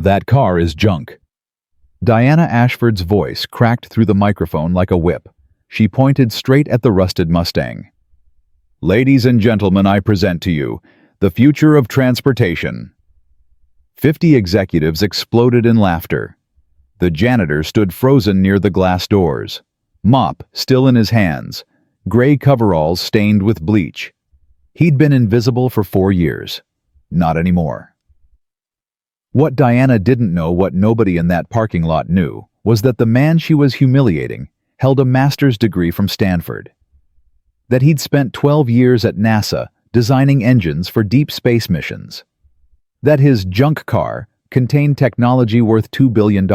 That car is junk. Diana Ashford's voice cracked through the microphone like a whip. She pointed straight at the rusted Mustang. Ladies and gentlemen, I present to you the future of transportation. 50 executives exploded in laughter. The janitor stood frozen near the glass doors, mop still in his hands, gray coveralls stained with bleach. He'd been invisible for 4 years. Not anymore. What Diana didn't know, what nobody in that parking lot knew, was that the man she was humiliating held a master's degree from Stanford. That he'd spent 12 years at NASA designing engines for deep space missions. That his junk car contained technology worth $2 billion.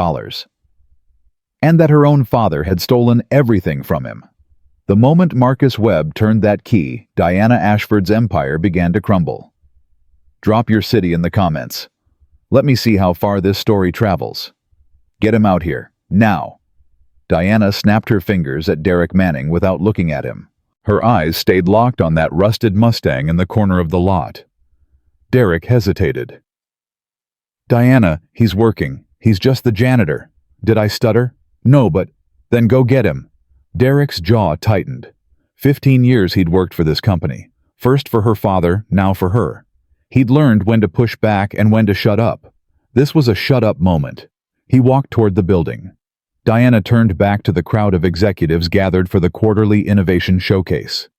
And that her own father had stolen everything from him. The moment Marcus Webb turned that key, Diana Ashford's empire began to crumble. Drop your city in the comments. Let me see how far this story travels. Get him out here, now. Diana snapped her fingers at Derek Manning without looking at him. Her eyes stayed locked on that rusted Mustang in the corner of the lot. Derek hesitated. Diana, he's working. He's just the janitor. Did I stutter? No, but then go get him. Derek's jaw tightened. 15 years he'd worked for this company. First for her father, now for her. He'd learned when to push back and when to shut up. This was a shut-up moment. He walked toward the building. Diana turned back to the crowd of executives gathered for the quarterly innovation showcase.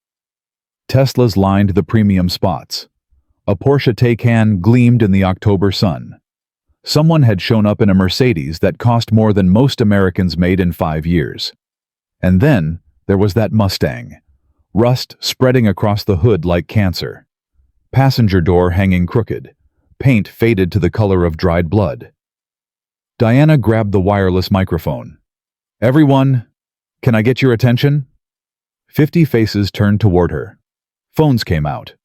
Teslas lined the premium spots. A Porsche Taycan gleamed in the October sun. Someone had shown up in a Mercedes that cost more than most Americans made in 5 years. And then there was that Mustang. Rust spreading across the hood like cancer. Passenger door hanging crooked. Paint faded to the color of dried blood. Diana grabbed the wireless microphone. Everyone, can I get your attention? 50 faces turned toward her. Phones came out.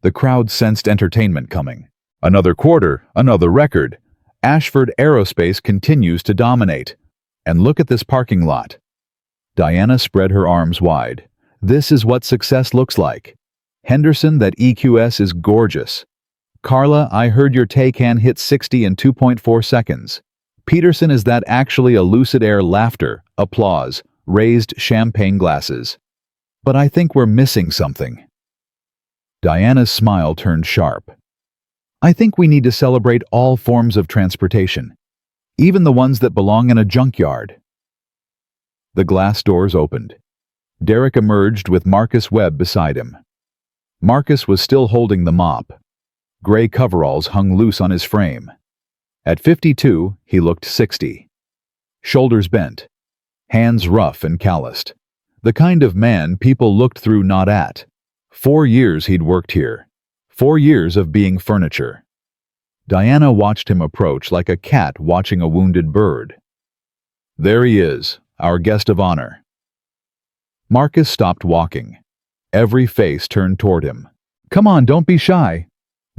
The crowd sensed entertainment coming. Another quarter, another record. Ashford Aerospace continues to dominate. And look at this parking lot. Diana spread her arms wide. This is what success looks like. Henderson, that EQS is gorgeous. Carla, I heard your Taycan hit 60 in 2.4 seconds. Peterson, is that actually a Lucid Air? Laughter, applause, raised champagne glasses. But I think we're missing something. Diana's smile turned sharp. I think we need to celebrate all forms of transportation, even the ones that belong in a junkyard. The glass doors opened. Derek emerged with Marcus Webb beside him. Marcus was still holding the mop. Gray coveralls hung loose on his frame. At 52, he looked 60. Shoulders bent. Hands rough and calloused. The kind of man people looked through, not at. 4 years he'd worked here. 4 years of being furniture. Diana watched him approach like a cat watching a wounded bird. There he is, our guest of honor. Marcus stopped walking. Every face turned toward him. Come on, don't be shy.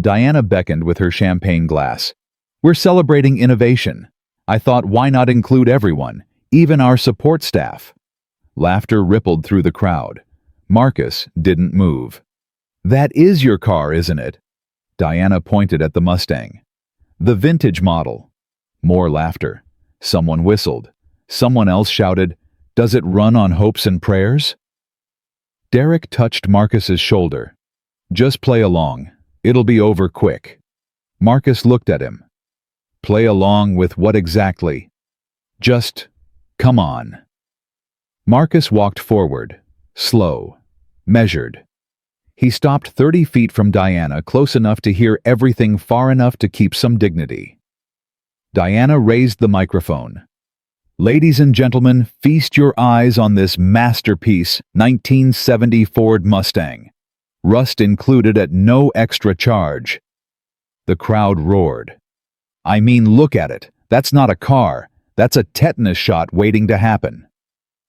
Diana beckoned with her champagne glass. We're celebrating innovation. I thought, why not include everyone, even our support staff? Laughter rippled through the crowd. Marcus didn't move. That is your car, isn't it? Diana pointed at the Mustang. The vintage model. More laughter. Someone whistled. Someone else shouted, does it run on hopes and prayers? Derek touched Marcus's shoulder. Just play along. It'll be over quick. Marcus looked at him. Play along with what exactly? Just, come on. Marcus walked forward, slow, measured. He stopped 30 feet from Diana, close enough to hear everything, far enough to keep some dignity. Diana raised the microphone. Ladies and gentlemen, feast your eyes on this masterpiece, 1970 Ford Mustang. Rust included at no extra charge. The crowd roared. I mean, look at it. That's not a car. That's a tetanus shot waiting to happen.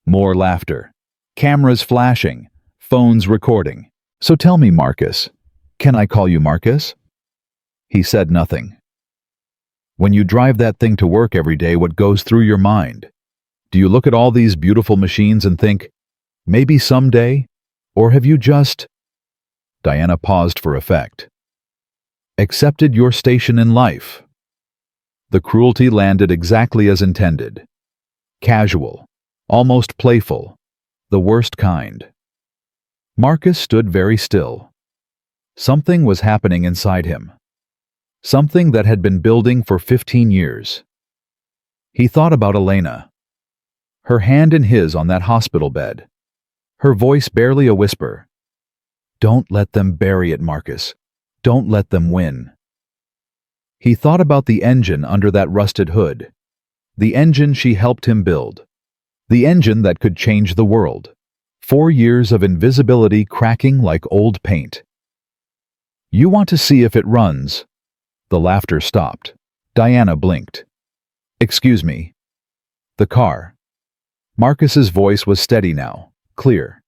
More laughter. Cameras flashing. Phones recording. So tell me, Marcus, can I call you Marcus? He said nothing. When you drive that thing to work every day, what goes through your mind? Do you look at all these beautiful machines and think, maybe someday? Or have you just... Diana paused for effect. Accepted your station in life. The cruelty landed exactly as intended. Casual, almost playful, the worst kind. Marcus stood very still. Something was happening inside him. Something that had been building for 15 years. He thought about Elena. Her hand in his on that hospital bed. Her voice barely a whisper. Don't let them bury it, Marcus. Don't let them win. He thought about the engine under that rusted hood. The engine she helped him build. The engine that could change the world. 4 years of invisibility cracking like old paint. You want to see if it runs? The laughter stopped. Diana blinked. Excuse me. The car. Marcus's voice was steady now, clear.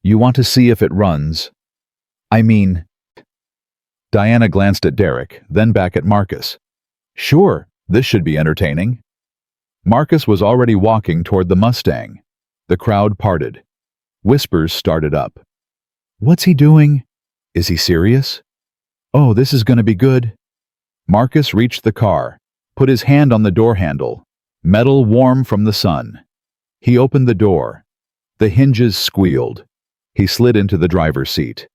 You want to see if it runs? I mean... Diana glanced at Derek, then back at Marcus. Sure, this should be entertaining. Marcus was already walking toward the Mustang. The crowd parted. Whispers started up. What's he doing? Is he serious? Oh, this is going to be good. Marcus reached the car, put his hand on the door handle, metal warm from the sun. He opened the door. The hinges squealed. He slid into the driver's seat.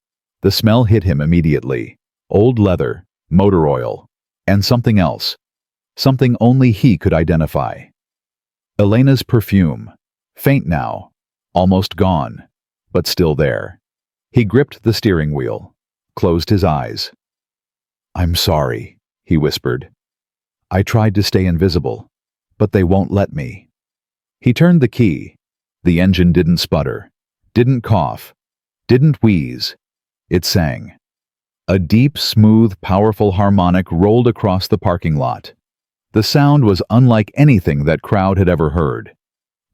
The smell hit him immediately. Old leather, motor oil, and something else. Something only he could identify. Elena's perfume. Faint now. Almost gone. But still there. He gripped the steering wheel. Closed his eyes. I'm sorry, he whispered. I tried to stay invisible, but they won't let me. He turned the key. The engine didn't sputter, didn't cough, didn't wheeze. It sang. A deep, smooth, powerful harmonic rolled across the parking lot. The sound was unlike anything that crowd had ever heard.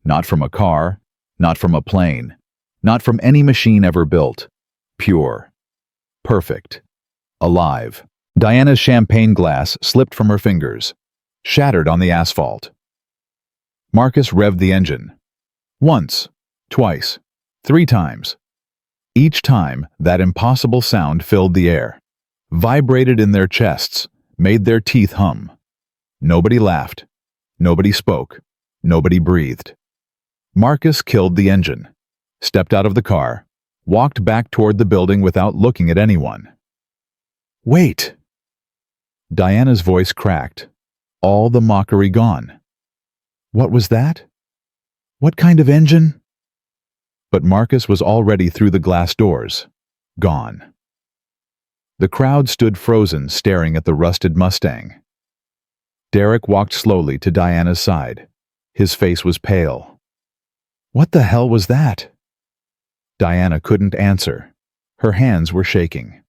Not from a car, not from a plane, not from any machine ever built. Pure. Perfect. Alive. Diana's champagne glass slipped from her fingers, shattered on the asphalt. Marcus revved the engine. Once, twice, 3 times. Each time, that impossible sound filled the air, vibrated in their chests, made their teeth hum. Nobody laughed. Nobody spoke. Nobody breathed. Marcus killed the engine, stepped out of the car, walked back toward the building without looking at anyone. Wait! Diana's voice cracked, all the mockery gone. What was that? What kind of engine? But Marcus was already through the glass doors, gone. The crowd stood frozen, staring at the rusted Mustang. Derek walked slowly to Diana's side. His face was pale. What the hell was that? Diana couldn't answer. Her hands were shaking.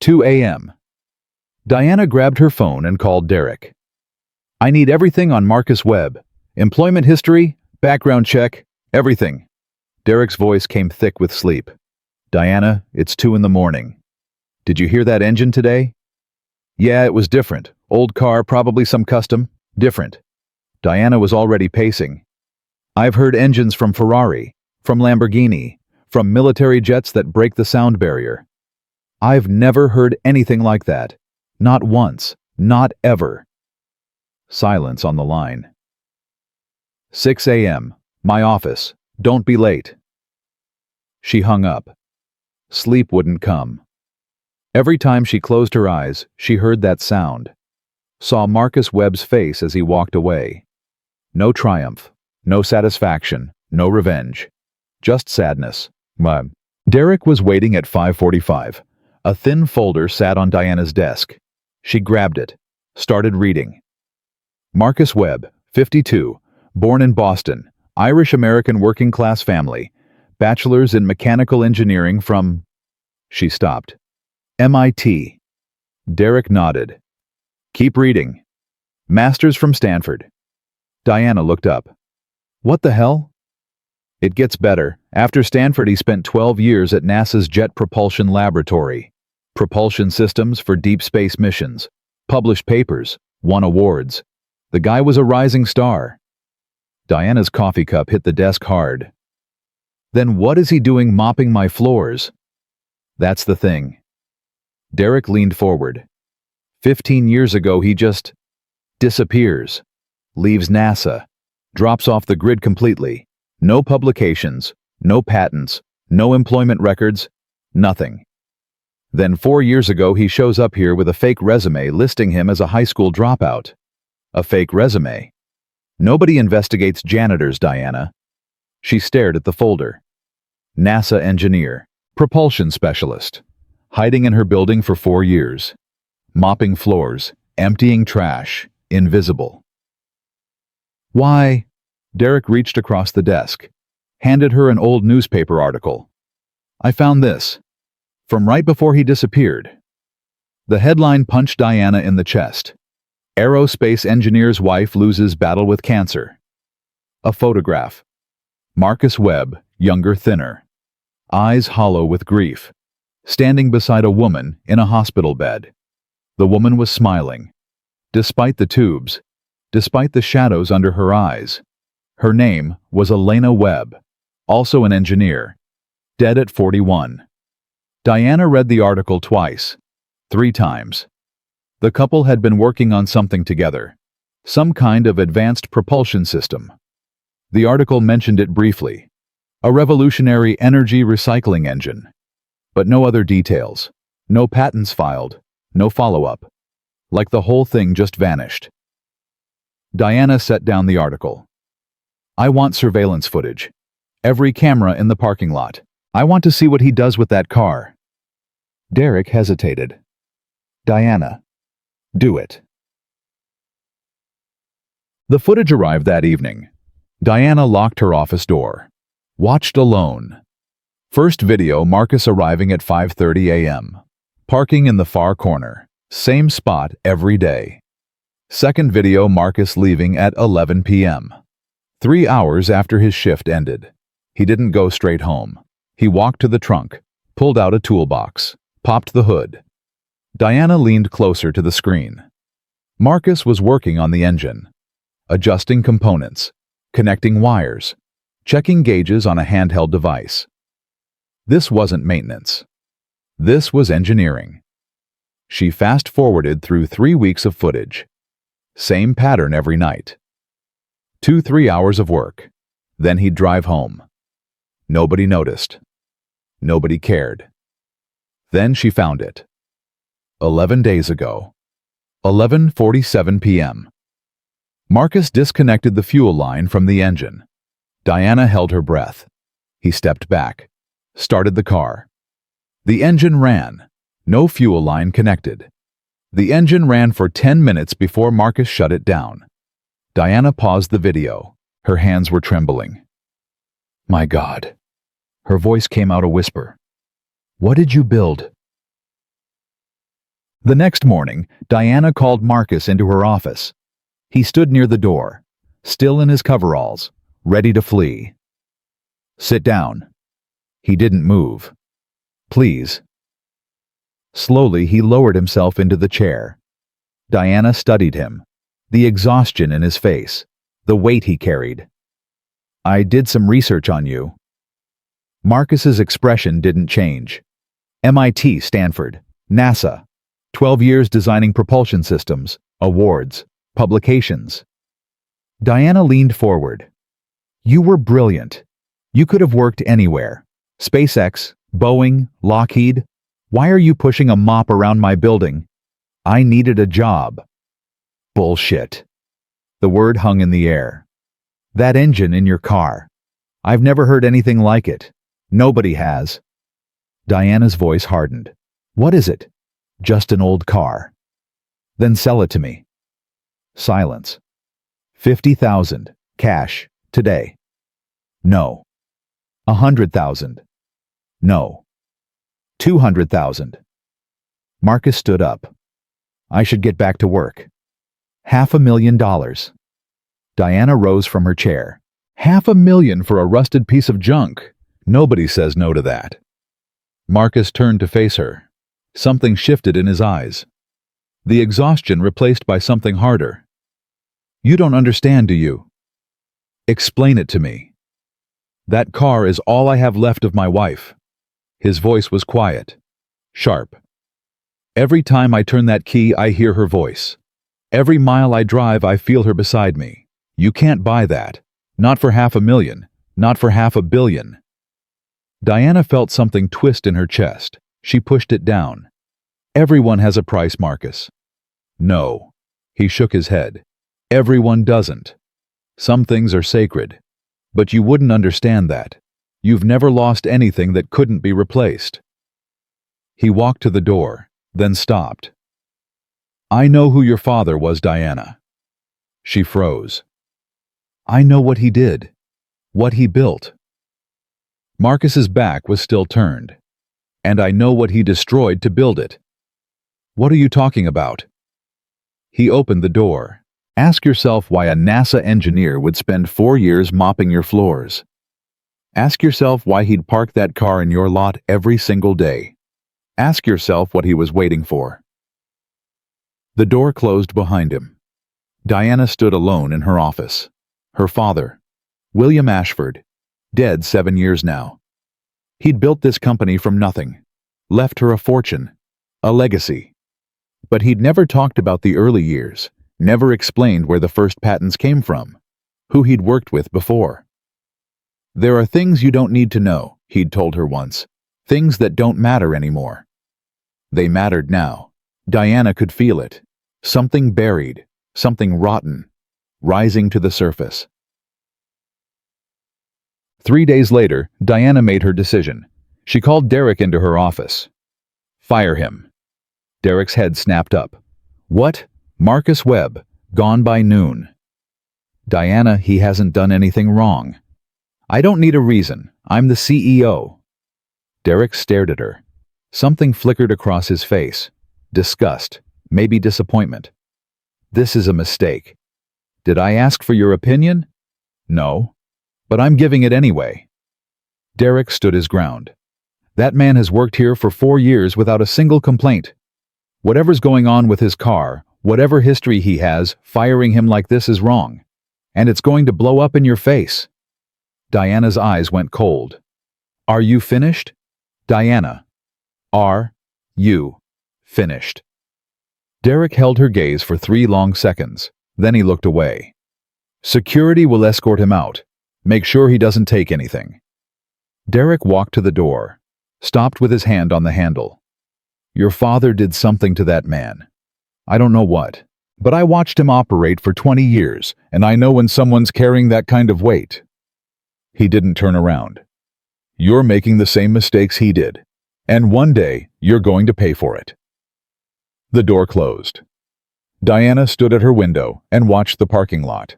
2 a.m. Diana grabbed her phone and called Derek. I need everything on Marcus Webb. Employment history, background check, everything. Derek's voice came thick with sleep. Diana, it's 2 in the morning. Did you hear that engine today? Yeah, it was different. Old car, probably some custom. Different. Diana was already pacing. I've heard engines from Ferrari, from Lamborghini, from military jets that break the sound barrier. I've never heard anything like that. Not once. Not ever. Silence on the line. 6 a.m. My office. Don't be late. She hung up. Sleep wouldn't come. Every time she closed her eyes, she heard that sound. Saw Marcus Webb's face as he walked away. No triumph, no satisfaction, no revenge. Just sadness. Derek was waiting at 5:45. A thin folder sat on Diana's desk. She grabbed it, started reading. Marcus Webb, 52, born in Boston, Irish-American working-class family, bachelor's in mechanical engineering from... She stopped. MIT. Derek nodded. Keep reading. Master's from Stanford. Diana looked up. What the hell? It gets better. After Stanford, he spent 12 years at NASA's Jet Propulsion Laboratory. Propulsion systems for deep space missions. Published papers. Won awards. The guy was a rising star. Diana's coffee cup hit the desk hard. Then what is he doing mopping my floors? That's the thing. Derek leaned forward. 15 years ago, he just disappears, leaves NASA, drops off the grid completely. No publications, no patents, no employment records, nothing. Then 4 years ago, he shows up here with a fake resume listing him as a high school dropout. A fake resume. Nobody investigates janitors, Diana. She stared at the folder. NASA engineer, propulsion specialist, hiding in her building for 4 years, mopping floors, emptying trash, invisible. Why? Derek reached across the desk, handed her an old newspaper article. I found this, from right before he disappeared. The headline punched Diana in the chest. Aerospace engineer's wife loses battle with cancer. A photograph. Marcus Webb, younger, thinner. Eyes hollow with grief. Standing beside a woman in a hospital bed. The woman was smiling. Despite the tubes, despite the shadows under her eyes. Her name was Elena Webb, also an engineer. Dead at 41. Diana read the article twice. 3 times. The couple had been working on something together. Some kind of advanced propulsion system. The article mentioned it briefly. A revolutionary energy recycling engine. But no other details. No patents filed. No follow-up. Like the whole thing just vanished. Diana set down the article. I want surveillance footage. Every camera in the parking lot. I want to see what he does with that car. Derek hesitated. Diana. Do it. The footage arrived that evening. Diana locked her office door. Watched alone. First video, Marcus arriving at 5:30 a.m. Parking in the far corner. Same spot every day. Second video, Marcus leaving at 11 p.m. 3 hours after his shift ended. He didn't go straight home. He walked to the trunk, pulled out a toolbox, popped the hood. Diana leaned closer to the screen. Marcus was working on the engine, adjusting components, connecting wires, checking gauges on a handheld device. This wasn't maintenance. This was engineering. She fast-forwarded through 3 weeks of footage. Same pattern every night. 2-3 hours of work. Then he'd drive home. Nobody noticed. Nobody cared. Then she found it. 11 days ago. 11:47 p.m. Marcus disconnected the fuel line from the engine. Diana held her breath. He stepped back, started the car. The engine ran. No fuel line connected. The engine ran for 10 minutes before Marcus shut it down. Diana paused the video. Her hands were trembling. My God. Her voice came out a whisper. What did you build? The next morning, Diana called Marcus into her office. He stood near the door, still in his coveralls, ready to flee. Sit down. He didn't move. Please. Slowly, he lowered himself into the chair. Diana studied him, the exhaustion in his face, the weight he carried. I did some research on you. Marcus's expression didn't change. MIT, Stanford, NASA. 12 years designing propulsion systems, awards, publications. Diana leaned forward. You were brilliant. You could have worked anywhere. SpaceX, Boeing, Lockheed. Why are you pushing a mop around my building? I needed a job. Bullshit. The word hung in the air. That engine in your car. I've never heard anything like it. Nobody has. Diana's voice hardened. What is it? Just an old car. Then sell it to me. Silence. 50,000, cash, today. No. 100,000. No. 200,000. Marcus stood up. I should get back to work. $500,000. Diana rose from her chair. $500,000 for a rusted piece of junk. Nobody says no to that. Marcus turned to face her. Something shifted in his eyes. The exhaustion replaced by something harder. You don't understand, do you? Explain it to me. That car is all I have left of my wife. His voice was quiet, Sharp. Every time I turn that key, I hear her voice. Every mile I drive, I feel her beside me. You can't buy that. Not for $500,000. Not for $500 million. Diana felt something twist in her chest. She pushed it down. Everyone has a price, Marcus. No. He shook his head. Everyone doesn't. Some things are sacred. But you wouldn't understand that. You've never lost anything that couldn't be replaced. He walked to the door, then stopped. I know who your father was, Diana. She froze. I know what he did. What he built. Marcus's back was still turned. And I know what he destroyed to build it. What are you talking about? He opened the door. Ask yourself why a NASA engineer would spend 4 years mopping your floors. Ask yourself why he'd park that car in your lot every single day. Ask yourself what he was waiting for. The door closed behind him. Diana stood alone in her office. Her father, William Ashford, dead 7 years now. He'd built this company from nothing, left her a fortune, a legacy. But he'd never talked about the early years, never explained where the first patents came from, who he'd worked with before. There are things you don't need to know, he'd told her once, things that don't matter anymore. They mattered now. Diana could feel it. Something buried, something rotten, rising to the surface. 3 days later, Diana made her decision. She called Derek into her office. Fire him. Derek's head snapped up. What? Marcus Webb, gone by noon. Diana, he hasn't done anything wrong. I don't need a reason. I'm the CEO. Derek stared at her. Something flickered across his face. Disgust, maybe disappointment. This is a mistake. Did I ask for your opinion? No. But I'm giving it anyway. Derek stood his ground. That man has worked here for 4 years without a single complaint. Whatever's going on with his car, whatever history he has, firing him like this is wrong. And it's going to blow up in your face. Diana's eyes went cold. Are you finished? Diana. Are you finished? Derek held her gaze for 3 long seconds. Then he looked away. Security will escort him out. Make sure he doesn't take anything. Derek walked to the door, stopped with his hand on the handle. Your father did something to that man. I don't know what, but I watched him operate for 20 years, and I know when someone's carrying that kind of weight. He didn't turn around. You're making the same mistakes he did, and one day you're going to pay for it. The door closed. Diana stood at her window and watched the parking lot.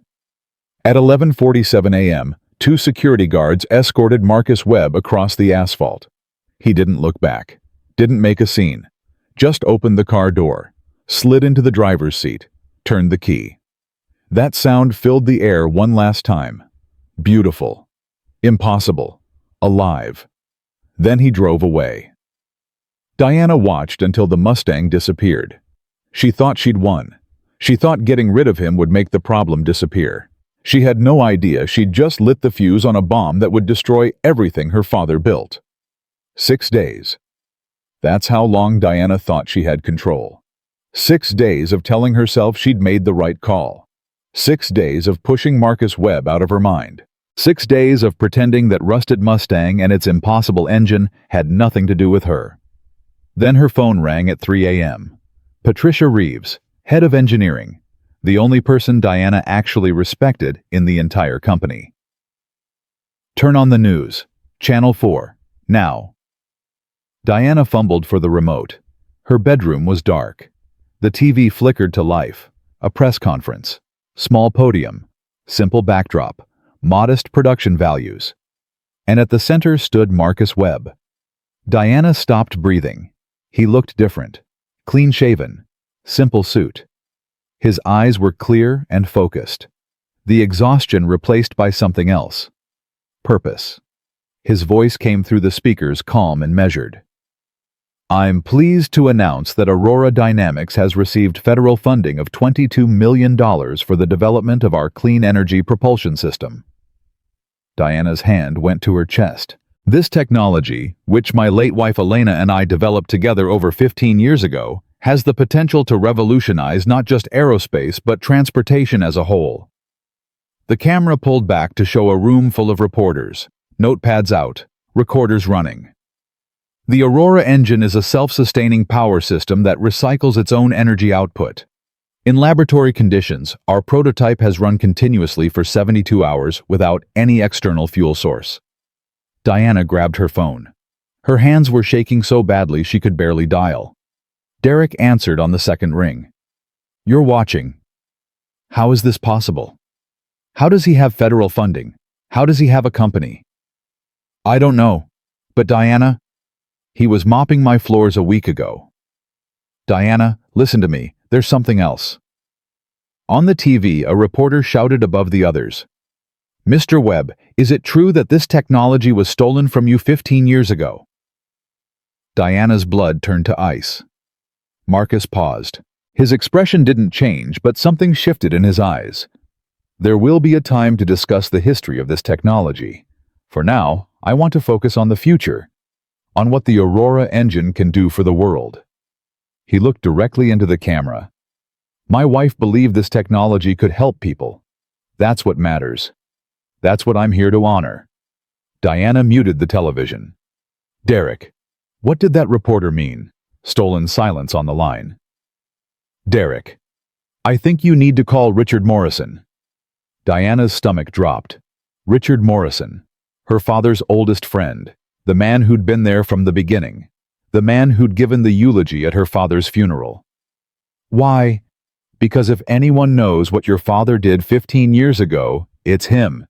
At 11:47 a.m., 2 security guards escorted Marcus Webb across the asphalt. He didn't look back, didn't make a scene, just opened the car door, slid into the driver's seat, turned the key. That sound filled the air one last time. Beautiful. Impossible. Alive. Then he drove away. Diana watched until the Mustang disappeared. She thought she'd won. She thought getting rid of him would make the problem disappear. She had no idea she'd just lit the fuse on a bomb that would destroy everything her father built. 6 days. That's how long Diana thought she had control. 6 days of telling herself she'd made the right call. 6 days of pushing Marcus Webb out of her mind. 6 days of pretending that rusted Mustang and its impossible engine had nothing to do with her. Then her phone rang at 3 a.m. Patricia Reeves, head of engineering, the only person Diana actually respected in the entire company. Turn on the news. Channel 4. Now. Diana fumbled for the remote. Her bedroom was dark. The TV flickered to life. A press conference. Small podium. Simple backdrop. Modest production values. And at the center stood Marcus Webb. Diana stopped breathing. He looked different. Clean-shaven. Simple suit. His eyes were clear and focused. The exhaustion replaced by something else. Purpose. His voice came through the speakers calm and measured. I'm pleased to announce that Aurora Dynamics has received federal funding of $22 million for the development of our clean energy propulsion system. Diana's hand went to her chest. This technology, which my late wife Elena and I developed together over 15 years ago, has the potential to revolutionize not just aerospace but transportation as a whole. The camera pulled back to show a room full of reporters, notepads out, recorders running. The Aurora engine is a self-sustaining power system that recycles its own energy output. In laboratory conditions, our prototype has run continuously for 72 hours without any external fuel source. Diana grabbed her phone. Her hands were shaking so badly she could barely dial. Derek answered on the second ring. "You're watching. How is this possible? How does he have federal funding? How does he have a company?" "I don't know. But Diana, he was mopping my floors a week ago." "Diana, listen to me. There's something else." On the TV, a reporter shouted above the others. "Mr. Webb, is it true that this technology was stolen from you 15 years ago?" Diana's blood turned to ice. Marcus paused. His expression didn't change, but something shifted in his eyes. "There will be a time to discuss the history of this technology. For now, I want to focus on the future, on what the Aurora engine can do for the world." He looked directly into the camera. "My wife believed this technology could help people. That's what matters. That's what I'm here to honor." Diana muted the television. "Derek, what did that reporter mean?" Stolen silence on the line. "Derek, I think you need to call Richard Morrison." Diana's stomach dropped. Richard Morrison, her father's oldest friend, the man who'd been there from the beginning, the man who'd given the eulogy at her father's funeral. "Why? Because if anyone knows what your father did 15 years ago, it's him."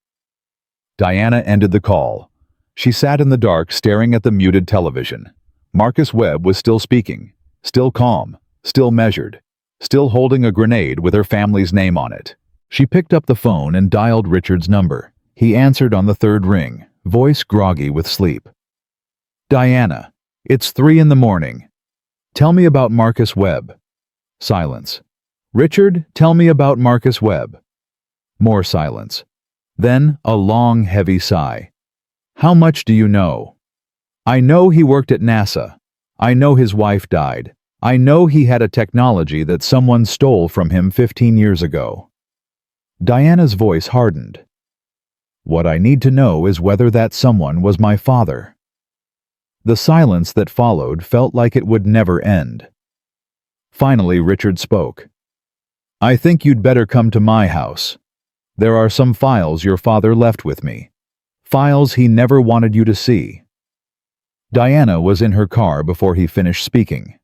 Diana ended the call. She sat in the dark staring at the muted television. Marcus Webb was still speaking, still calm, still measured, still holding a grenade with her family's name on it. She picked up the phone and dialed Richard's number. He answered on the third ring, voice groggy with sleep. "Diana, it's 3 in the morning. Tell me about Marcus Webb." Silence. "Richard, tell me about Marcus Webb." More silence. Then a long, heavy sigh. "How much do you know?" "I know he worked at NASA. I know his wife died. I know he had a technology that someone stole from him 15 years ago." Diana's voice hardened. "What I need to know is whether that someone was my father." The silence that followed felt like it would never end. Finally, Richard spoke. "I think you'd better come to my house. There are some files your father left with me. Files he never wanted you to see." Diana was in her car before he finished speaking.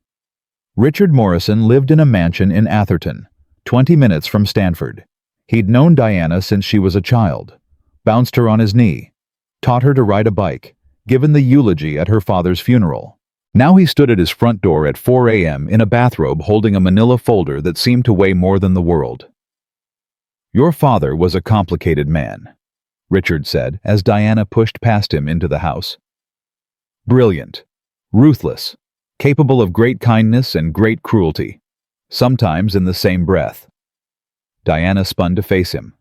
Richard Morrison lived in a mansion in Atherton, 20 minutes from Stanford. He'd known Diana since she was a child, bounced her on his knee, taught her to ride a bike, given the eulogy at her father's funeral. Now he stood at his front door at 4 a.m. in a bathrobe holding a manila folder that seemed to weigh more than the world. "Your father was a complicated man," Richard said as Diana pushed past him into the house. "Brilliant, ruthless, capable of great kindness and great cruelty, sometimes in the same breath." Diana spun to face him.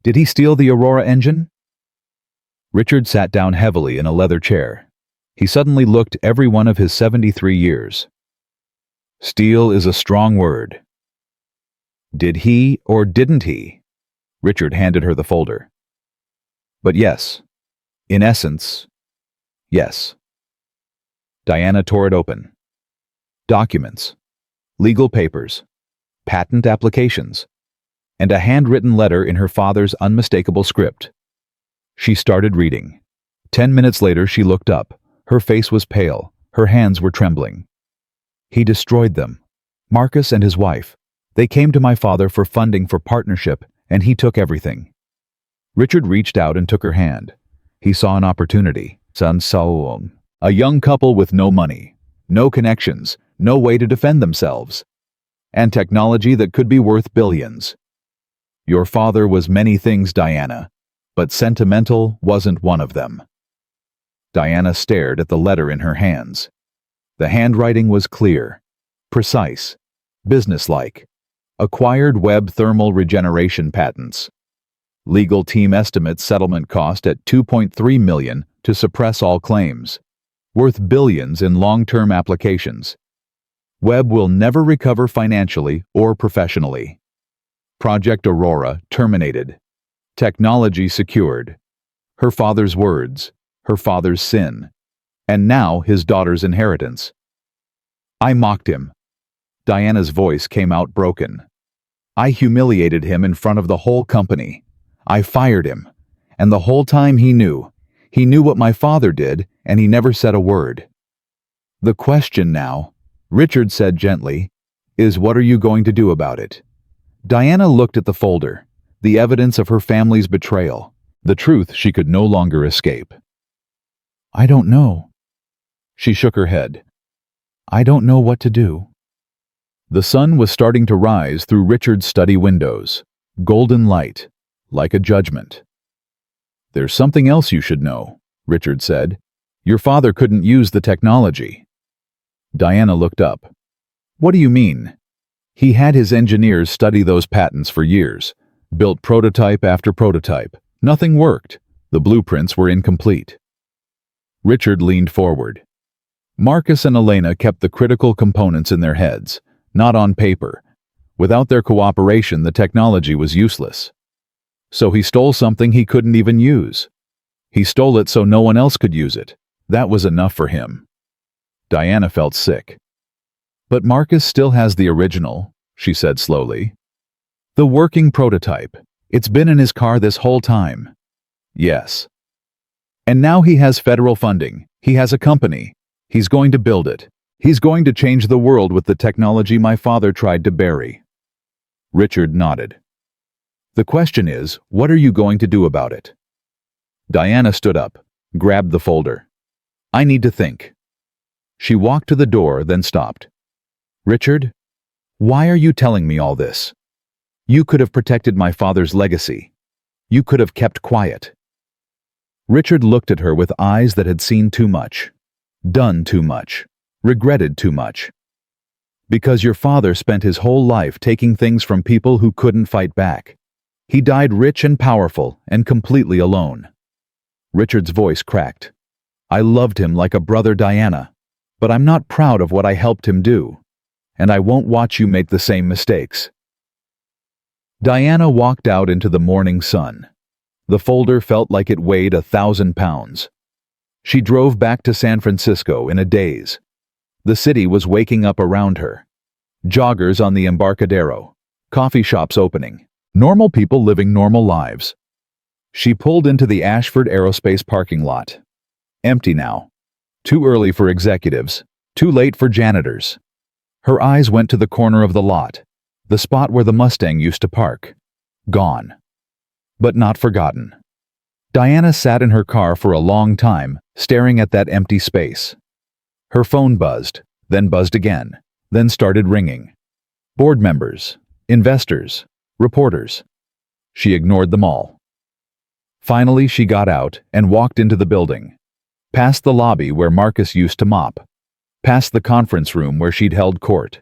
"Did he steal the Aurora engine?" Richard sat down heavily in a leather chair. He suddenly looked every one of his 73 years. "Steal is a strong word. Did he or didn't he?" Richard handed her the folder. "But yes, in essence, yes." Diana tore it open. Documents, legal papers, patent applications, and a handwritten letter in her father's unmistakable script. She started reading. 10 minutes later, she looked up. Her face was pale. Her hands were trembling. "He destroyed them. Marcus and his wife. They came to my father for funding for partnership, and he took everything." Richard reached out and took her hand. He saw an opportunity. A young couple with no money, no connections, no way to defend themselves, and technology that could be worth billions. "Your father was many things, Diana, but sentimental wasn't one of them." Diana stared at the letter in her hands. The handwriting was clear, precise, businesslike. Acquired Webb thermal regeneration patents. Legal team estimates settlement cost at $2.3 million to suppress all claims, worth billions in long-term applications. Webb will never recover financially or professionally. Project Aurora terminated. Technology secured. Her father's words, her father's sin, and now his daughter's inheritance. I mocked him. Diana's voice came out broken. I humiliated him in front of the whole company. I fired him, and the whole time he knew what my father did, and he never said a word. The question now, Richard said gently, is what are you going to do about it? Diana looked at the folder, the evidence of her family's betrayal, the truth she could no longer escape. I don't know. She shook her head. I don't know what to do. The sun was starting to rise through Richard's study windows, golden light, like a judgment. There's something else you should know, Richard said. Your father couldn't use the technology. Diana looked up. What do you mean? He had his engineers study those patents for years, built prototype after prototype. Nothing worked. The blueprints were incomplete. Richard leaned forward. Marcus and Elena kept the critical components in their heads, not on paper. Without their cooperation, the technology was useless. So he stole something he couldn't even use. He stole it so no one else could use it. That was enough for him. Diana felt sick. But Marcus still has the original, she said slowly. The working prototype. It's been in his car this whole time. Yes. And now he has federal funding. He has a company. He's going to build it. He's going to change the world with the technology my father tried to bury. Richard nodded. The question is, what are you going to do about it? Diana stood up, grabbed the folder. I need to think. She walked to the door, then stopped. Richard, why are you telling me all this? You could have protected my father's legacy. You could have kept quiet. Richard looked at her with eyes that had seen too much, done too much, regretted too much. Because your father spent his whole life taking things from people who couldn't fight back. He died rich and powerful and completely alone. Richard's voice cracked. I loved him like a brother, Diana, but I'm not proud of what I helped him do, and I won't watch you make the same mistakes. Diana walked out into the morning sun. The folder felt like it weighed 1,000 pounds. She drove back to San Francisco in a daze. The city was waking up around her. Joggers on the Embarcadero, coffee shops opening, normal people living normal lives. She pulled into the Ashford Aerospace parking lot. Empty now. Too early for executives, too late for janitors. Her eyes went to the corner of the lot, the spot where the Mustang used to park. Gone. But not forgotten. Diana sat in her car for a long time, staring at that empty space. Her phone buzzed, then buzzed again, then started ringing. Board members, investors, reporters. She ignored them all. Finally, she got out and walked into the building, past the lobby where Marcus used to mop, past the conference room where she'd held court,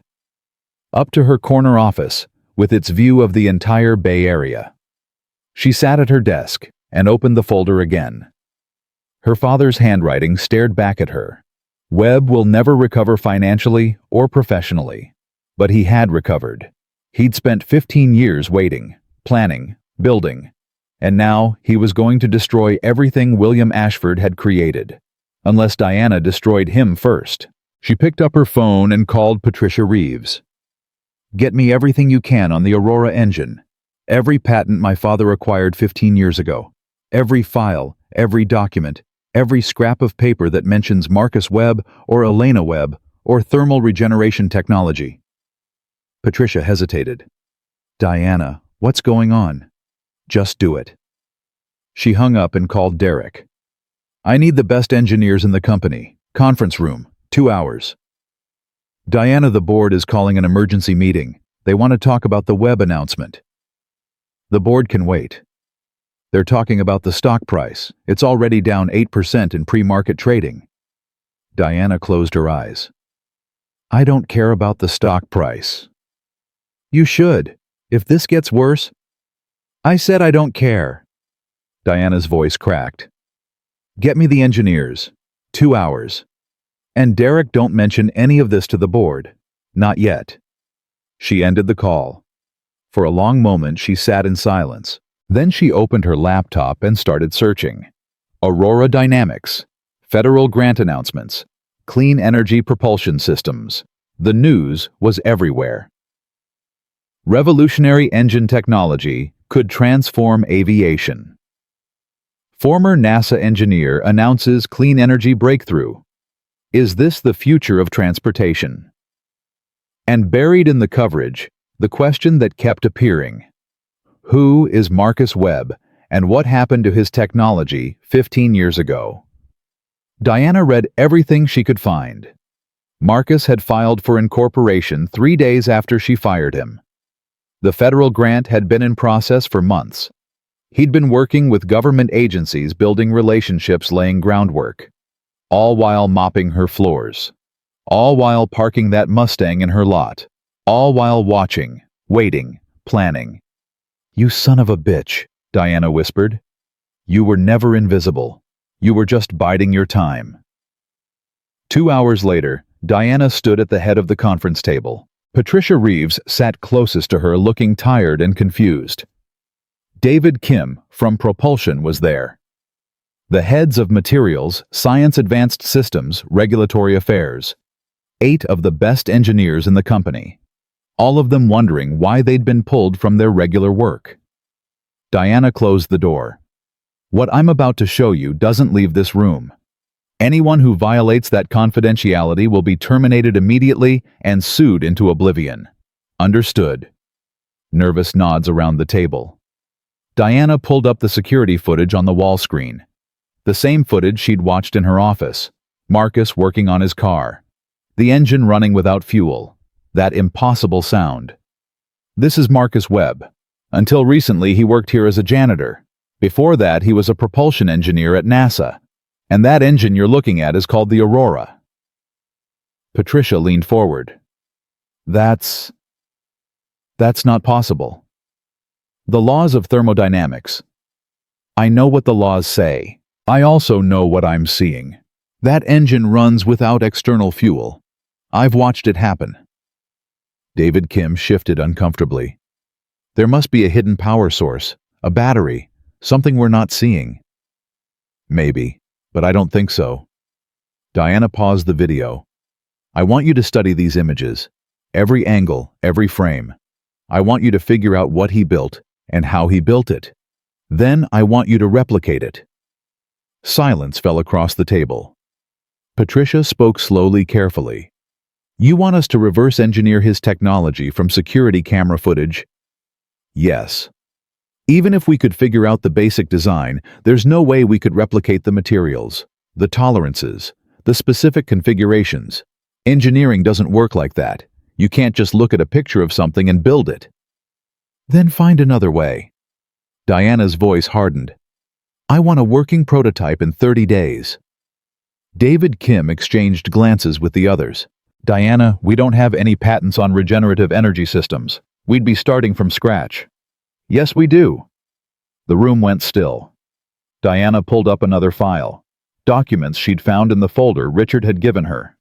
up to her corner office with its view of the entire Bay Area. She sat at her desk and opened the folder again. Her father's handwriting stared back at her. Webb will never recover financially or professionally, but he had recovered. He'd spent 15 years waiting, planning, building, and now he was going to destroy everything William Ashford had created, unless Diana destroyed him first. She picked up her phone and called Patricia Reeves. Get me everything you can on the Aurora engine. Every patent my father acquired 15 years ago. Every file, every document, every scrap of paper that mentions Marcus Webb or Elena Webb or thermal regeneration technology. Patricia hesitated. Diana, what's going on? Just do it. She hung up and called Derek. I need the best engineers in the company. Conference room, 2 hours. Diana, the board is calling an emergency meeting. They want to talk about the Webb announcement. The board can wait. They're talking about the stock price. It's already down 8% in pre-market trading. Diana closed her eyes. I don't care about the stock price. You should. If this gets worse, I said I don't care. Diana's voice cracked. Get me the engineers. 2 hours. And Derek, don't mention any of this to the board. Not yet. She ended the call. For a long moment she sat in silence. Then she opened her laptop and started searching. Aurora Dynamics, federal grant announcements, clean energy propulsion systems. The news was everywhere. Revolutionary engine technology could transform aviation. Former NASA engineer announces clean energy breakthrough. Is this the future of transportation? And buried in the coverage, the question that kept appearing. Who is Marcus Webb, and what happened to his technology 15 years ago? Diana read everything she could find. Marcus had filed for incorporation 3 days after she fired him. The federal grant had been in process for months. He'd been working with government agencies, building relationships, laying groundwork. All while mopping her floors. All while parking that Mustang in her lot. All while watching, waiting, planning. You son of a bitch, Diana whispered. You were never invisible. You were just biding your time. 2 hours later, Diana stood at the head of the conference table. Patricia Reeves sat closest to her, looking tired and confused. David Kim from Propulsion was there. The heads of Materials, Science Advanced Systems, Regulatory Affairs. 8 of the best engineers in the company. All of them wondering why they'd been pulled from their regular work. Diana closed the door. What I'm about to show you doesn't leave this room. Anyone who violates that confidentiality will be terminated immediately and sued into oblivion. Understood. Nervous nods around the table. Diana pulled up the security footage on the wall screen. The same footage she'd watched in her office. Marcus working on his car. The engine running without fuel. That impossible sound. This is Marcus Webb. Until recently, he worked here as a janitor. Before that, he was a propulsion engineer at NASA. And that engine you're looking at is called the Aurora. Patricia leaned forward. That's not possible. The laws of thermodynamics. I know what the laws say. I also know what I'm seeing. That engine runs without external fuel. I've watched it happen. David Kim shifted uncomfortably. There must be a hidden power source, a battery, something we're not seeing. Maybe, but I don't think so. Diana paused the video. I want you to study these images. Every angle, every frame. I want you to figure out what he built and how he built it. Then I want you to replicate it. Silence fell across the table. Patricia spoke slowly, carefully. You want us to reverse engineer his technology from security camera footage? Yes. Even if we could figure out the basic design, there's no way we could replicate the materials, the tolerances, the specific configurations. Engineering doesn't work like that. You can't just look at a picture of something and build it. Then find another way. Diana's voice hardened. I want a working prototype in 30 days. David Kim exchanged glances with the others. Diana, we don't have any patents on regenerative energy systems. We'd be starting from scratch. Yes, we do. The room went still. Diana pulled up another file. Documents she'd found in the folder Richard had given her.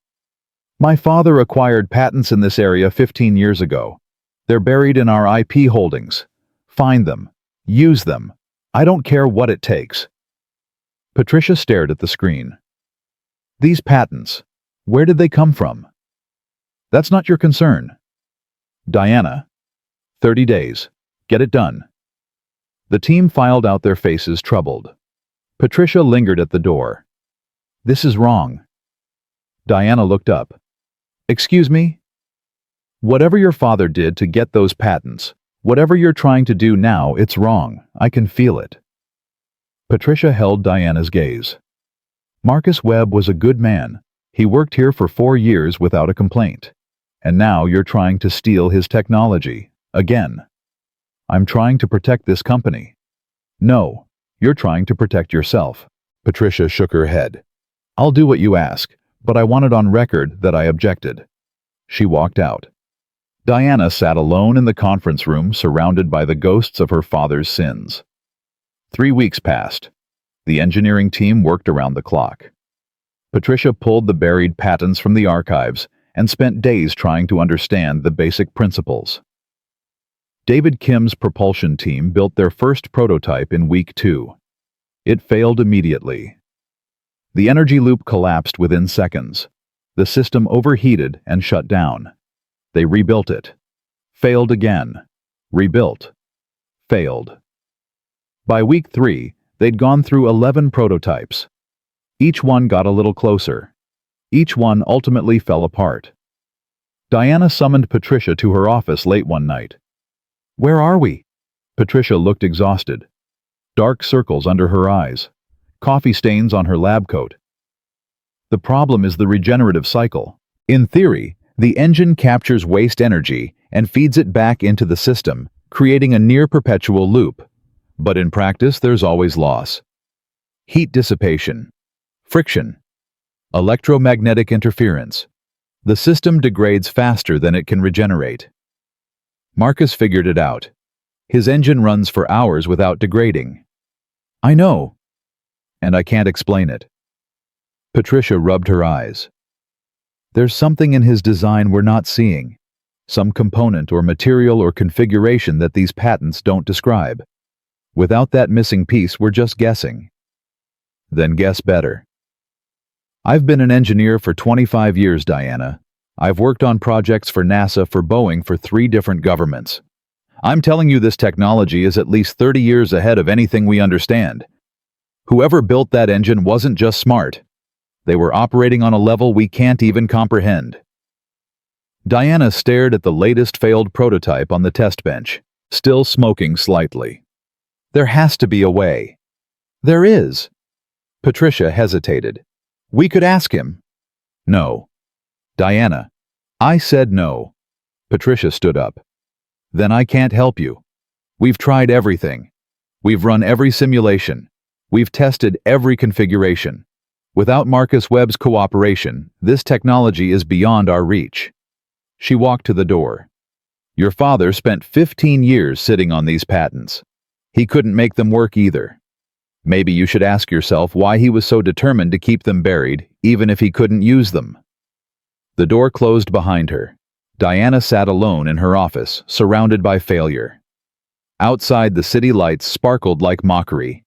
My father acquired patents in this area 15 years ago. They're buried in our IP holdings. Find them. Use them. I don't care what it takes. Patricia stared at the screen. These patents, where did they come from? That's not your concern. Diana, 30 days. Get it done. The team filed out, their faces troubled. Patricia lingered at the door. This is wrong. Diana looked up. Excuse me? Whatever your father did to get those patents, whatever you're trying to do now, it's wrong. I can feel it. Patricia held Diana's gaze. Marcus Webb was a good man. He worked here for 4 years without a complaint. And now you're trying to steal his technology, again. I'm trying to protect this company. No, you're trying to protect yourself. Patricia shook her head. I'll do what you ask, but I want it on record that I objected. She walked out. Diana sat alone in the conference room, surrounded by the ghosts of her father's sins. 3 weeks passed. The engineering team worked around the clock. Patricia pulled the buried patents from the archives and spent days trying to understand the basic principles. David Kim's propulsion team built their first prototype in week 2. It failed immediately. The energy loop collapsed within seconds. The system overheated and shut down. They rebuilt it. Failed again. Rebuilt. Failed. By week 3, they'd gone through 11 prototypes. Each one got a little closer. Each one ultimately fell apart. Diana summoned Patricia to her office late one night. "Where are we?" Patricia looked exhausted. Dark circles under her eyes. Coffee stains on her lab coat. "The problem is the regenerative cycle. In theory, the engine captures waste energy and feeds it back into the system, creating a near-perpetual loop. But in practice, there's always loss. Heat dissipation. Friction. Electromagnetic interference. The system degrades faster than it can regenerate." Marcus figured it out. His engine runs for hours without degrading. "I know. And I can't explain it." Patricia rubbed her eyes. "There's something in his design we're not seeing. Some component or material or configuration that these patents don't describe. Without that missing piece, we're just guessing." "Then guess better." "I've been an engineer for 25 years, Diana. I've worked on projects for NASA, for Boeing, for 3 different governments. I'm telling you, this technology is at least 30 years ahead of anything we understand. Whoever built that engine wasn't just smart. They were operating on a level we can't even comprehend." Diana stared at the latest failed prototype on the test bench, still smoking slightly. "There has to be a way." "There is." Patricia hesitated. "We could ask him." "No." "Diana." "I said no." Patricia stood up. "Then I can't help you. We've tried everything. We've run every simulation. We've tested every configuration. Without Marcus Webb's cooperation, this technology is beyond our reach." She walked to the door. "Your father spent 15 years sitting on these patents. He couldn't make them work either. Maybe you should ask yourself why he was so determined to keep them buried, even if he couldn't use them." The door closed behind her. Diana sat alone in her office, surrounded by failure. Outside, the city lights sparkled like mockery.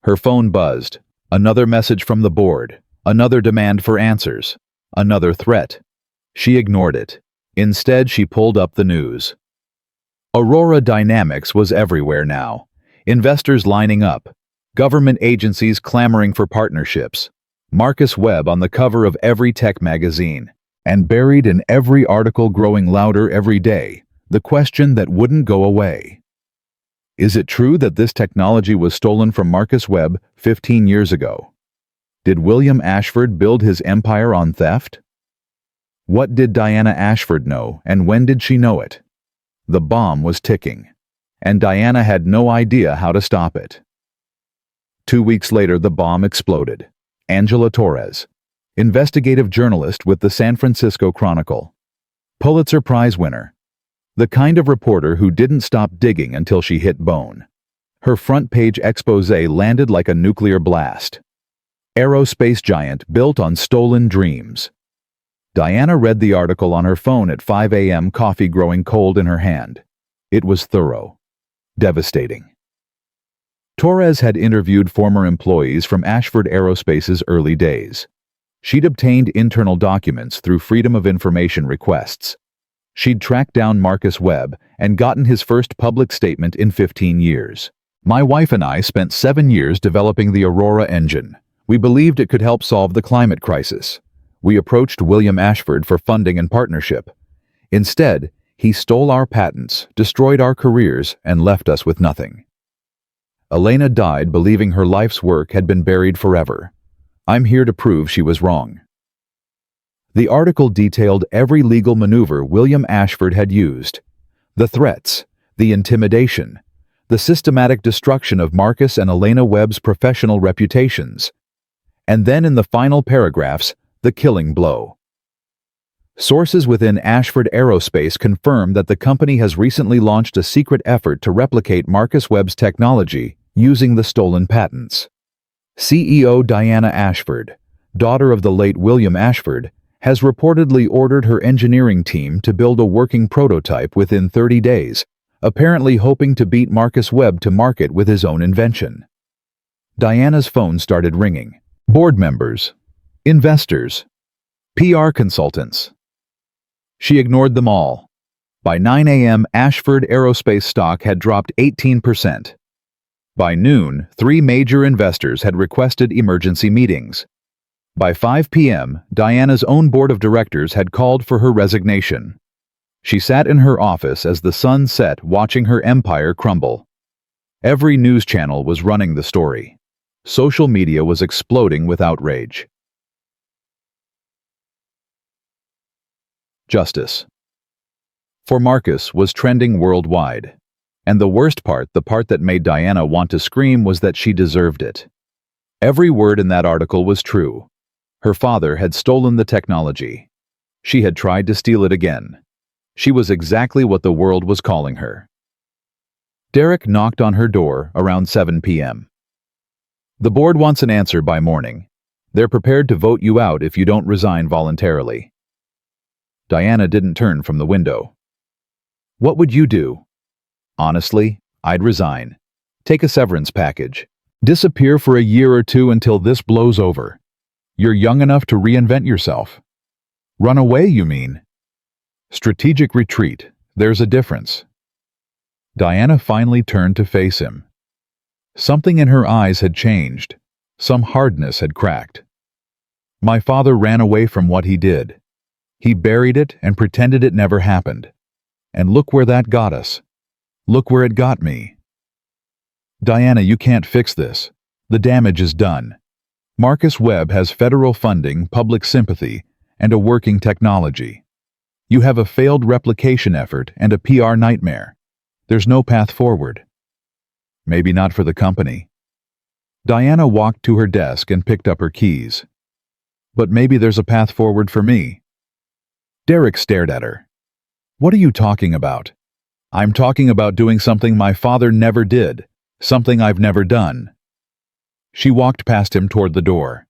Her phone buzzed. Another message from the board. Another demand for answers. Another threat. She ignored it. Instead, she pulled up the news. Aurora Dynamics was everywhere now. Investors lining up. Government agencies clamoring for partnerships. Marcus Webb on the cover of every tech magazine. And buried in every article, growing louder every day, the question that wouldn't go away. Is it true that this technology was stolen from Marcus Webb 15 years ago? Did William Ashford build his empire on theft? What did Diana Ashford know, and when did she know it? The bomb was ticking, and Diana had no idea how to stop it. 2 weeks later, the bomb exploded. Angela Torres, investigative journalist with the San Francisco Chronicle, Pulitzer Prize winner, the kind of reporter who didn't stop digging until she hit bone. Her front-page expose landed like a nuclear blast. Aerospace giant built on stolen dreams. Diana read the article on her phone at 5 a.m., coffee growing cold in her hand. It was thorough. Devastating. Torres had interviewed former employees from Ashford Aerospace's early days. She'd obtained internal documents through Freedom of Information requests. She'd tracked down Marcus Webb and gotten his first public statement in 15 years. "My wife and I spent 7 years developing the Aurora engine. We believed it could help solve the climate crisis. We approached William Ashford for funding and partnership. Instead, he stole our patents, destroyed our careers, and left us with nothing." Elena died believing her life's work had been buried forever. I'm here to prove she was wrong. The article detailed every legal maneuver William Ashford had used. The threats, the intimidation, the systematic destruction of Marcus and Elena Webb's professional reputations. And then in the final paragraphs, the killing blow. Sources within Ashford Aerospace confirm that the company has recently launched a secret effort to replicate Marcus Webb's technology using the stolen patents. CEO Diana Ashford, daughter of the late William Ashford, has reportedly ordered her engineering team to build a working prototype within 30 days, apparently hoping to beat Marcus Webb to market with his own invention. Diana's phone started ringing. Board members, investors, PR consultants. She ignored them all. By 9 a.m., Ashford Aerospace stock had dropped 18%. By noon, 3 major investors had requested emergency meetings. By 5 p.m., Diana's own board of directors had called for her resignation. She sat in her office as the sun set, watching her empire crumble. Every news channel was running the story. Social media was exploding with outrage. Justice for Marcus was trending worldwide. And the worst part, the part that made Diana want to scream, was that she deserved it. Every word in that article was true. Her father had stolen the technology. She had tried to steal it again. She was exactly what the world was calling her. Derek knocked on her door around 7 p.m. The board wants an answer by morning. They're prepared to vote you out if you don't resign voluntarily. Diana didn't turn from the window. What would you do? Honestly, I'd resign. Take a severance package. Disappear for a year or two until this blows over. You're young enough to reinvent yourself. Run away, you mean? Strategic retreat. There's a difference. Diana finally turned to face him. Something in her eyes had changed. Some hardness had cracked. My father ran away from what he did. He buried it and pretended it never happened. And look where that got us. Look where it got me. Diana, you can't fix this. The damage is done. Marcus Webb has federal funding, public sympathy, and a working technology. You have a failed replication effort and a PR nightmare. There's no path forward. Maybe not for the company. Diana walked to her desk and picked up her keys. But maybe there's a path forward for me. Derek stared at her. What are you talking about? I'm talking about doing something my father never did, something I've never done. She walked past him toward the door.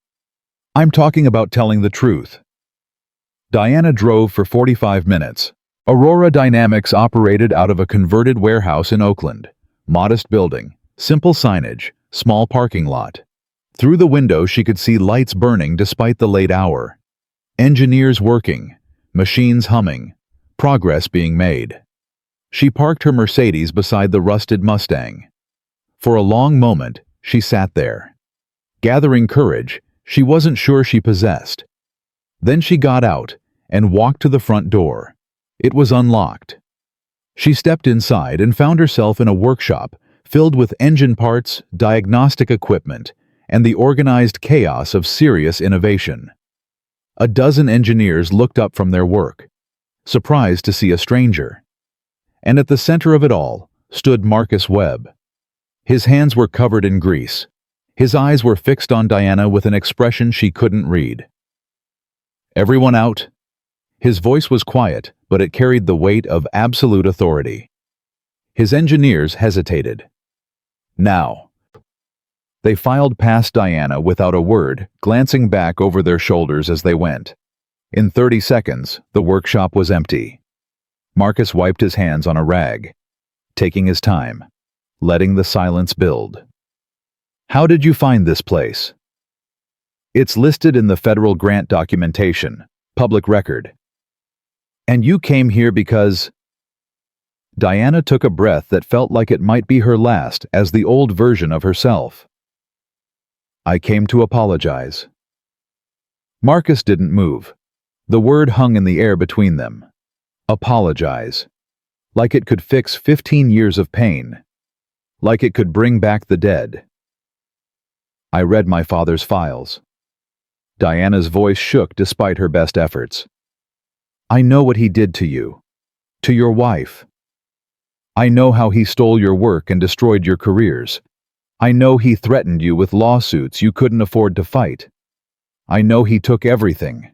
I'm talking about telling the truth. Diana drove for 45 minutes. Aurora Dynamics operated out of a converted warehouse in Oakland. Modest building, simple signage, small parking lot. Through the window she could see lights burning despite the late hour. Engineers working, machines humming, progress being made. She parked her Mercedes beside the rusted Mustang. For a long moment, she sat there. Gathering courage she wasn't sure she possessed. Then she got out and walked to the front door. It was unlocked. She stepped inside and found herself in a workshop filled with engine parts, diagnostic equipment, and the organized chaos of serious innovation. A dozen engineers looked up from their work, surprised to see a stranger. And at the center of it all stood Marcus Webb. His hands were covered in grease. His eyes were fixed on Diana with an expression she couldn't read. Everyone out? His voice was quiet, but it carried the weight of absolute authority. His engineers hesitated. Now. They filed past Diana without a word, glancing back over their shoulders as they went. In 30 seconds, the workshop was empty. Marcus wiped his hands on a rag, taking his time, letting the silence build. How did you find this place? It's listed in the federal grant documentation, public record. And you came here because... Diana took a breath that felt like it might be her last as the old version of herself. I came to apologize. Marcus didn't move. The word hung in the air between them. Apologize. Like it could fix 15 years of pain. Like it could bring back the dead. I read my father's files. Diana's voice shook despite her best efforts. I know what he did to you. To your wife. I know how he stole your work and destroyed your careers. I know he threatened you with lawsuits you couldn't afford to fight. I know he took everything.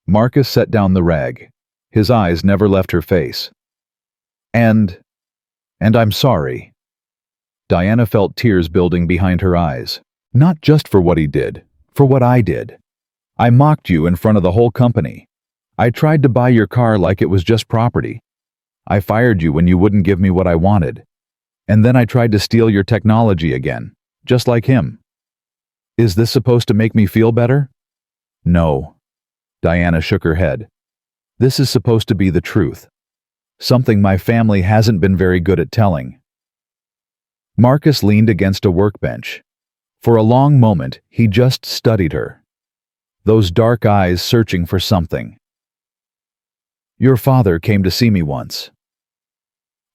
Marcus set down the rag. His eyes never left her face. And I'm sorry. Diana felt tears building behind her eyes. Not just for what he did, for what I did. I mocked you in front of the whole company. I tried to buy your car like it was just property. I fired you when you wouldn't give me what I wanted. And then I tried to steal your technology again, just like him. Is this supposed to make me feel better? No. Diana shook her head. This is supposed to be the truth. Something my family hasn't been very good at telling. Marcus leaned against a workbench. For a long moment, he just studied her. Those dark eyes searching for something. Your father came to see me once.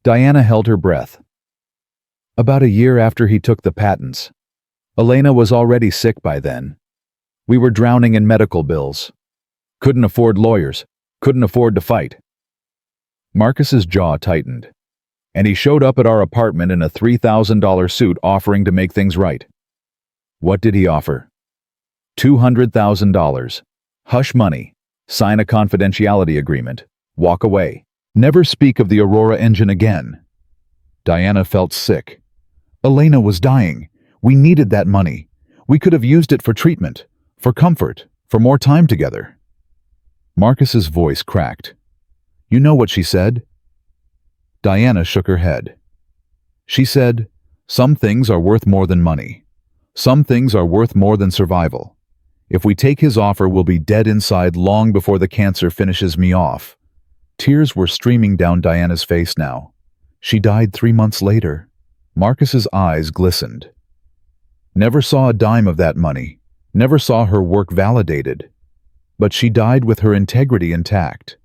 Diana held her breath. About a year after he took the patents. Elena was already sick by then. We were drowning in medical bills. Couldn't afford lawyers. Couldn't afford to fight. Marcus's jaw tightened, and he showed up at our apartment in a $3,000 suit offering to make things right. What did he offer? $200,000. Hush money. Sign a confidentiality agreement. Walk away. Never speak of the Aurora engine again. Diana felt sick. Elena was dying. We needed that money. We could have used it for treatment, for comfort, for more time together. Marcus's voice cracked. You know what she said? Diana shook her head. She said, some things are worth more than money. Some things are worth more than survival. If we take his offer, we'll be dead inside long before the cancer finishes me off. Tears were streaming down Diana's face now. She died 3 months later. Marcus's eyes glistened. Never saw a dime of that money. Never saw her work validated. But she died with her integrity intact.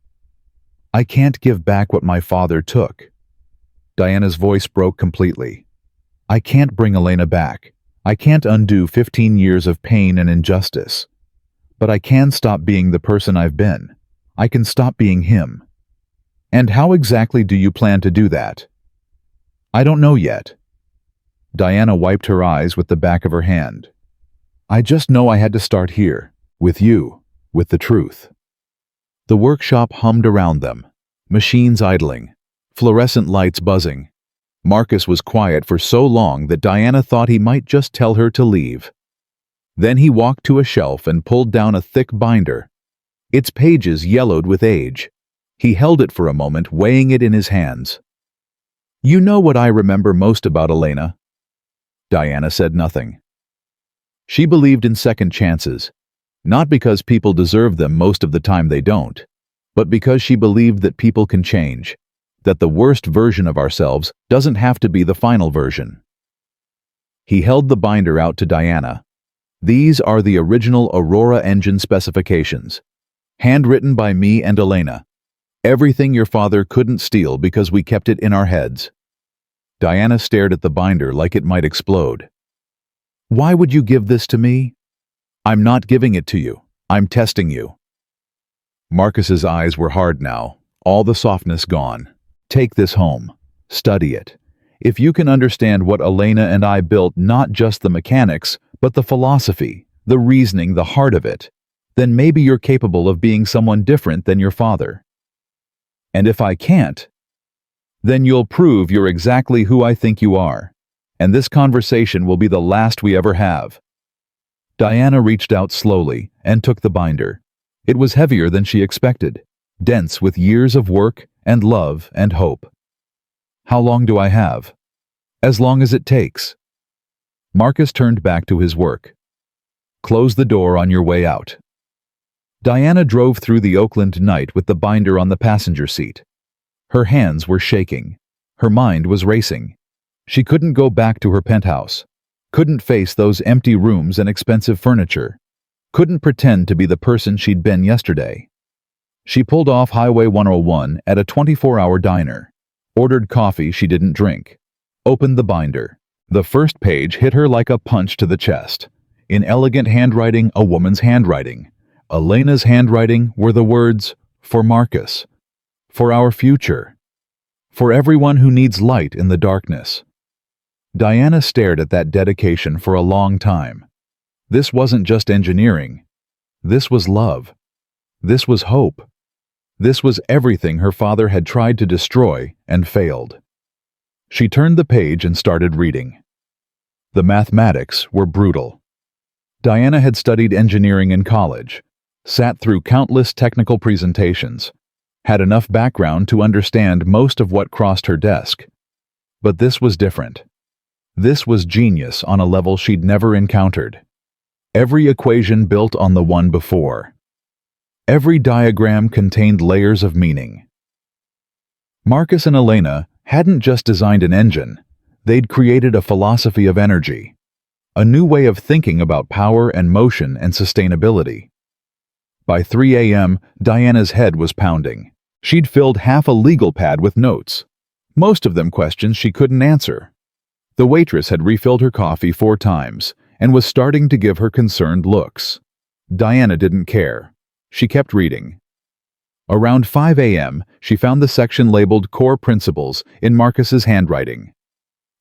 I can't give back what my father took. Diana's voice broke completely. I can't bring Elena back. I can't undo 15 years of pain and injustice. But I can stop being the person I've been. I can stop being him. And how exactly do you plan to do that? I don't know yet. Diana wiped her eyes with the back of her hand. I just know I had to start here, with you, with the truth. The workshop hummed around them, machines idling, fluorescent lights buzzing. Marcus was quiet for so long that Diana thought he might just tell her to leave. Then he walked to a shelf and pulled down a thick binder. Its pages yellowed with age. He held it for a moment, weighing it in his hands. You know what I remember most about Elena? Diana said nothing. She believed in second chances, not because people deserve them most of the time they don't, but because she believed that people can change, that the worst version of ourselves doesn't have to be the final version. He held the binder out to Diana. These are the original Aurora engine specifications, handwritten by me and Elena. Everything your father couldn't steal because we kept it in our heads. Diana stared at the binder like it might explode. Why would you give this to me? I'm not giving it to you. I'm testing you. Marcus's eyes were hard now, all the softness gone. Take this home. Study it. If you can understand what Elena and I built, not just the mechanics, but the philosophy, the reasoning, the heart of it, then maybe you're capable of being someone different than your father. And if I can't, then you'll prove you're exactly who I think you are, and this conversation will be the last we ever have. Diana reached out slowly and took the binder. It was heavier than she expected, dense with years of work and love and hope. How long do I have? As long as it takes. Marcus turned back to his work. Close the door on your way out. Diana drove through the Oakland night with the binder on the passenger seat. Her hands were shaking. Her mind was racing. She couldn't go back to her penthouse. Couldn't face those empty rooms and expensive furniture. Couldn't pretend to be the person she'd been yesterday. She pulled off Highway 101 at a 24-hour diner. Ordered coffee she didn't drink. Opened the binder. The first page hit her like a punch to the chest. In elegant handwriting, a woman's handwriting. Elena's handwriting were the words, "For Marcus. For our future. For everyone who needs light in the darkness." Diana stared at that dedication for a long time. This wasn't just engineering. This was love. This was hope. This was everything her father had tried to destroy and failed. She turned the page and started reading. The mathematics were brutal. Diana had studied engineering in college, sat through countless technical presentations, had enough background to understand most of what crossed her desk. But this was different. This was genius on a level she'd never encountered. Every equation built on the one before. Every diagram contained layers of meaning. Marcus and Elena hadn't just designed an engine, they'd created a philosophy of energy, a new way of thinking about power and motion and sustainability. By 3 a.m., Diana's head was pounding. She'd filled half a legal pad with notes, most of them questions she couldn't answer. The waitress had refilled her coffee 4 times and was starting to give her concerned looks. Diana didn't care. She kept reading. Around 5 a.m., she found the section labeled Core Principles in Marcus's handwriting.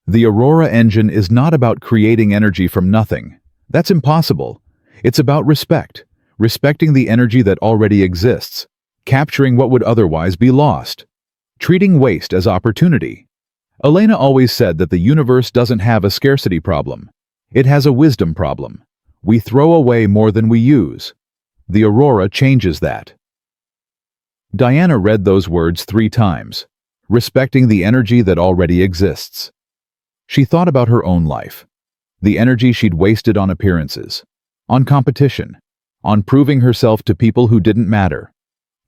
The Aurora engine is not about creating energy from nothing. That's impossible. It's about respect, respecting the energy that already exists, capturing what would otherwise be lost, treating waste as opportunity. Elena always said that the universe doesn't have a scarcity problem. It has a wisdom problem. We throw away more than we use. The Aurora changes that. Diana read those words 3 times, respecting the energy that already exists. She thought about her own life, the energy she'd wasted on appearances, on competition, on proving herself to people who didn't matter,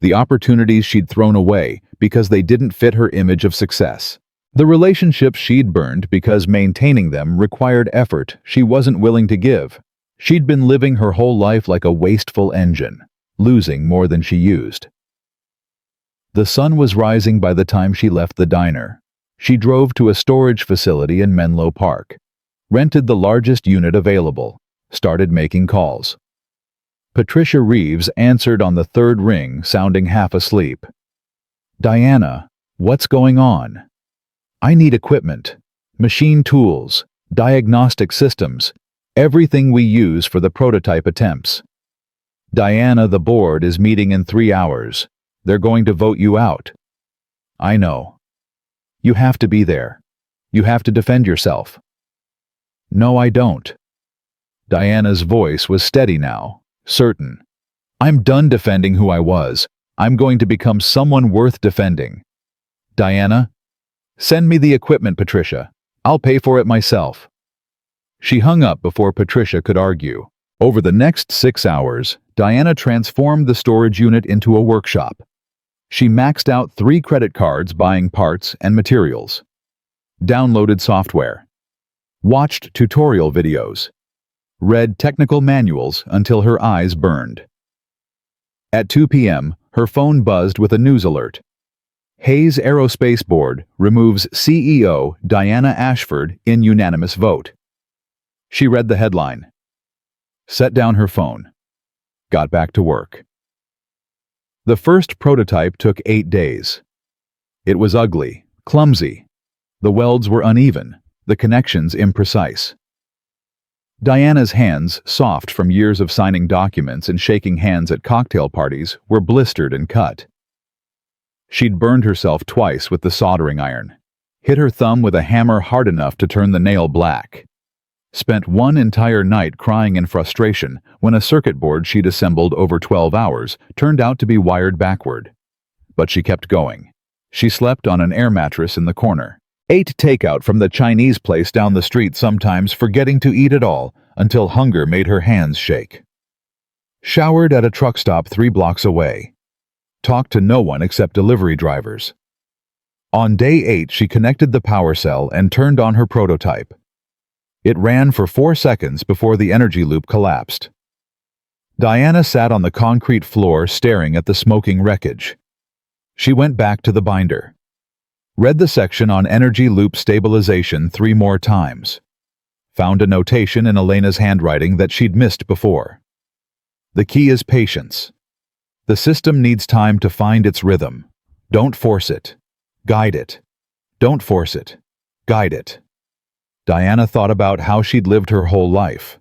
the opportunities she'd thrown away because they didn't fit her image of success, the relationships she'd burned because maintaining them required effort she wasn't willing to give. She'd been living her whole life like a wasteful engine, losing more than she used. The sun was rising by the time she left the diner. She drove to a storage facility in Menlo Park, rented the largest unit available, started making calls. Patricia Reeves answered on the 3rd ring, sounding half asleep. "Diana, what's going on?" "I need equipment, machine tools, diagnostic systems, everything we use for the prototype attempts." "Diana, the board is meeting in 3 hours. They're going to vote you out." "I know. You have to be there. You have to defend yourself." "No, I don't." Diana's voice was steady now, certain. "I'm done defending who I was. I'm going to become someone worth defending." "Diana, send me the equipment, Patricia. I'll pay for it myself." She hung up before Patricia could argue. Over the next 6 hours, Diana transformed the storage unit into a workshop. She maxed out 3 credit cards buying parts and materials, downloaded software, watched tutorial videos, read technical manuals until her eyes burned. At 2 p.m., her phone buzzed with a news alert. Hayes Aerospace Board removes CEO Diana Ashford in unanimous vote. She read the headline, set down her phone, got back to work. The first prototype took 8 days. It was ugly, clumsy. The welds were uneven, the connections imprecise. Diana's hands, soft from years of signing documents and shaking hands at cocktail parties, were blistered and cut. She'd burned herself twice with the soldering iron, hit her thumb with a hammer hard enough to turn the nail black. Spent one entire night crying in frustration when a circuit board she'd assembled over 12 hours turned out to be wired backward. But she kept going. She slept on an air mattress in the corner, ate takeout from the Chinese place down the street, sometimes forgetting to eat at all until hunger made her hands shake. Showered at a truck stop 3 blocks away. Talked to no one except delivery drivers. On day 8, she connected the power cell and turned on her prototype. It ran for 4 seconds before the energy loop collapsed. Diana sat on the concrete floor staring at the smoking wreckage. She went back to the binder, read the section on energy loop stabilization 3 more times, found a notation in Elena's handwriting that she'd missed before. The key is patience. The system needs time to find its rhythm. Don't force it. Guide it. Don't force it. Guide it. Diana thought about how she'd lived her whole life.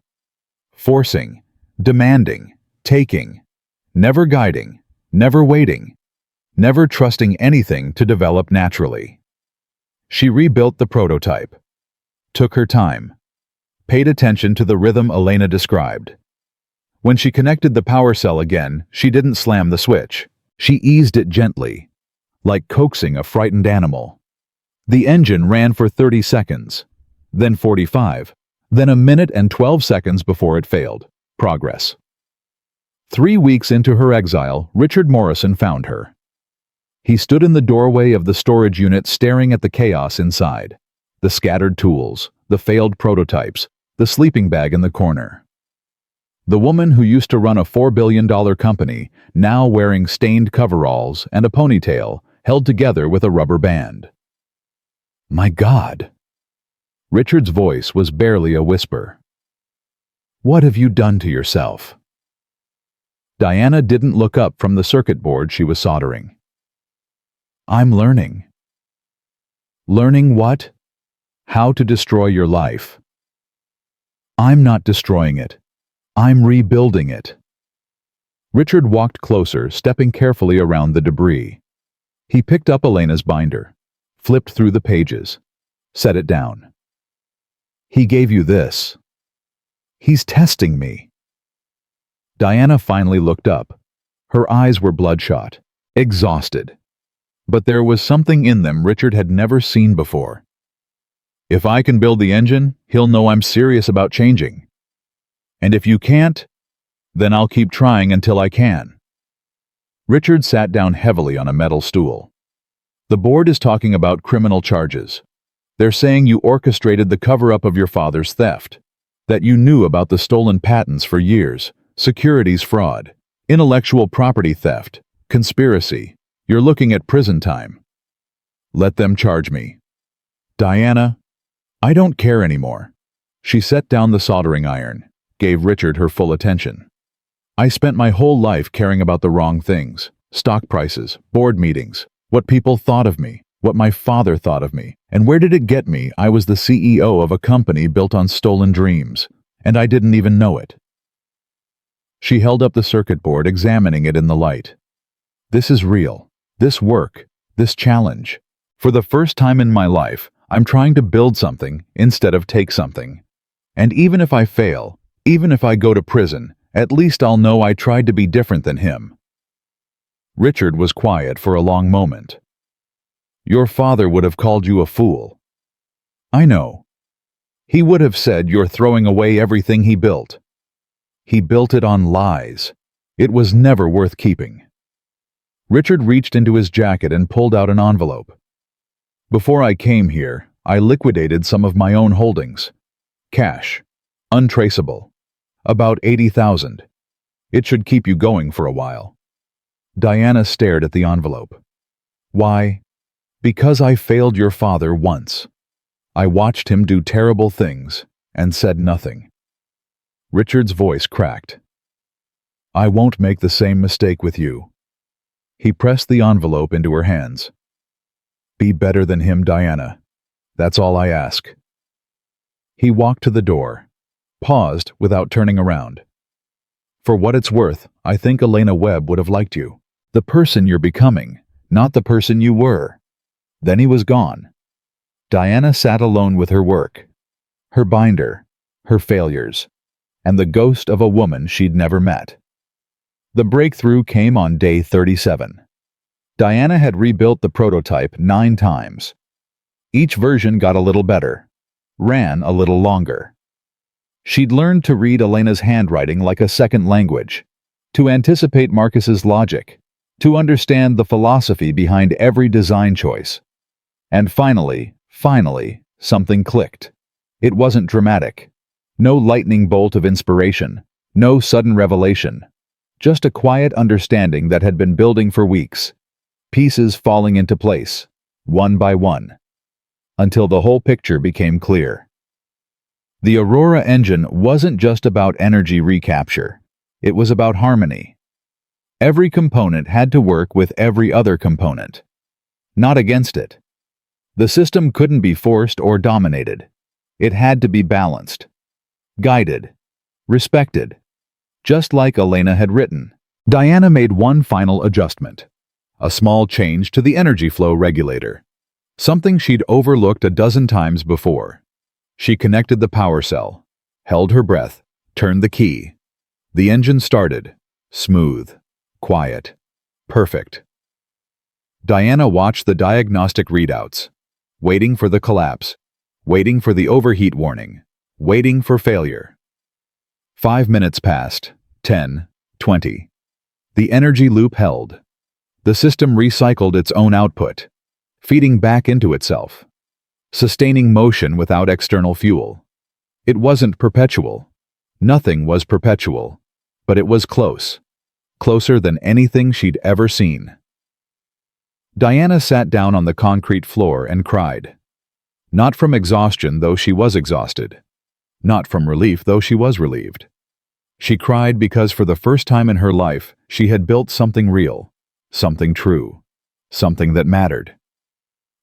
Forcing, demanding, taking, never guiding, never waiting, never trusting anything to develop naturally. She rebuilt the prototype, took her time, paid attention to the rhythm Elena described. When she connected the power cell again, she didn't slam the switch. She eased it gently, like coaxing a frightened animal. The engine ran for 30 seconds, then 45, then a minute and 12 seconds before it failed. Progress. 3 weeks into her exile, Richard Morrison found her. He stood in the doorway of the storage unit staring at the chaos inside. The scattered tools, the failed prototypes, the sleeping bag in the corner. The woman who used to run a $4 billion company, now wearing stained coveralls and a ponytail, held together with a rubber band. My God! Richard's voice was barely a whisper. What have you done to yourself? Diana didn't look up from the circuit board she was soldering. I'm learning. Learning what? How to destroy your life. I'm not destroying it. I'm rebuilding it. Richard walked closer, stepping carefully around the debris. He picked up Elena's binder, flipped through the pages, set it down. He gave you this. He's testing me. Diana finally looked up. Her eyes were bloodshot, exhausted. But there was something in them Richard had never seen before. If I can build the engine, he'll know I'm serious about changing. And if you can't, then I'll keep trying until I can. Richard sat down heavily on a metal stool. The board is talking about criminal charges. They're saying you orchestrated the cover-up of your father's theft, that you knew about the stolen patents for years, securities fraud, intellectual property theft, conspiracy. You're looking at prison time. Let them charge me. Diana, I don't care anymore. She set down the soldering iron, gave Richard her full attention. I spent my whole life caring about the wrong things, stock prices, board meetings, what people thought of me, what my father thought of me, and where did it get me? I was the CEO of a company built on stolen dreams, and I didn't even know it. She held up the circuit board, examining it in the light. This is real. This work, this challenge. For the first time in my life, I'm trying to build something instead of take something. And even if I fail, even if I go to prison, at least I'll know I tried to be different than him. Richard was quiet for a long moment. Your father would have called you a fool. I know. He would have said you're throwing away everything he built. He built it on lies. It was never worth keeping. Richard reached into his jacket and pulled out an envelope. Before I came here, I liquidated some of my own holdings. Cash. Untraceable. About 80,000. It should keep you going for a while. Diana stared at the envelope. Why? Because I failed your father once. I watched him do terrible things and said nothing. Richard's voice cracked. I won't make the same mistake with you. He pressed the envelope into her hands. Be better than him, Diana. That's all I ask. He walked to the door, paused without turning around. For what it's worth, I think Elena Webb would have liked you. The person you're becoming, not the person you were. Then he was gone. Diana sat alone with her work, her binder, her failures, and the ghost of a woman she'd never met. The breakthrough came on day 37. Diana had rebuilt the prototype 9 times. Each version got a little better, ran a little longer. She'd learned to read Elena's handwriting like a second language, to anticipate Marcus's logic, to understand the philosophy behind every design choice. And finally, something clicked. It wasn't dramatic. No lightning bolt of inspiration, no sudden revelation. Just a quiet understanding that had been building for weeks, pieces falling into place, one by one, until the whole picture became clear. The Aurora engine wasn't just about energy recapture. It was about harmony. Every component had to work with every other component, not against it. The system couldn't be forced or dominated. It had to be balanced, guided, respected, just like Elena had written, Diana made one final adjustment. A small change to the energy flow regulator. Something she'd overlooked a dozen times before. She connected the power cell, held her breath, turned the key. The engine started. Smooth. Quiet. Perfect. Diana watched the diagnostic readouts, waiting for the collapse, waiting for the overheat warning, waiting for failure. 5 minutes passed, 10, 20. The energy loop held. The system recycled its own output, feeding back into itself, sustaining motion without external fuel. It wasn't perpetual. Nothing was perpetual, but it was close, closer than anything she'd ever seen. Diana sat down on the concrete floor and cried. Not from exhaustion, though she was exhausted. Not from relief, though she was relieved. She cried because for the first time in her life, she had built something real, something true, something that mattered.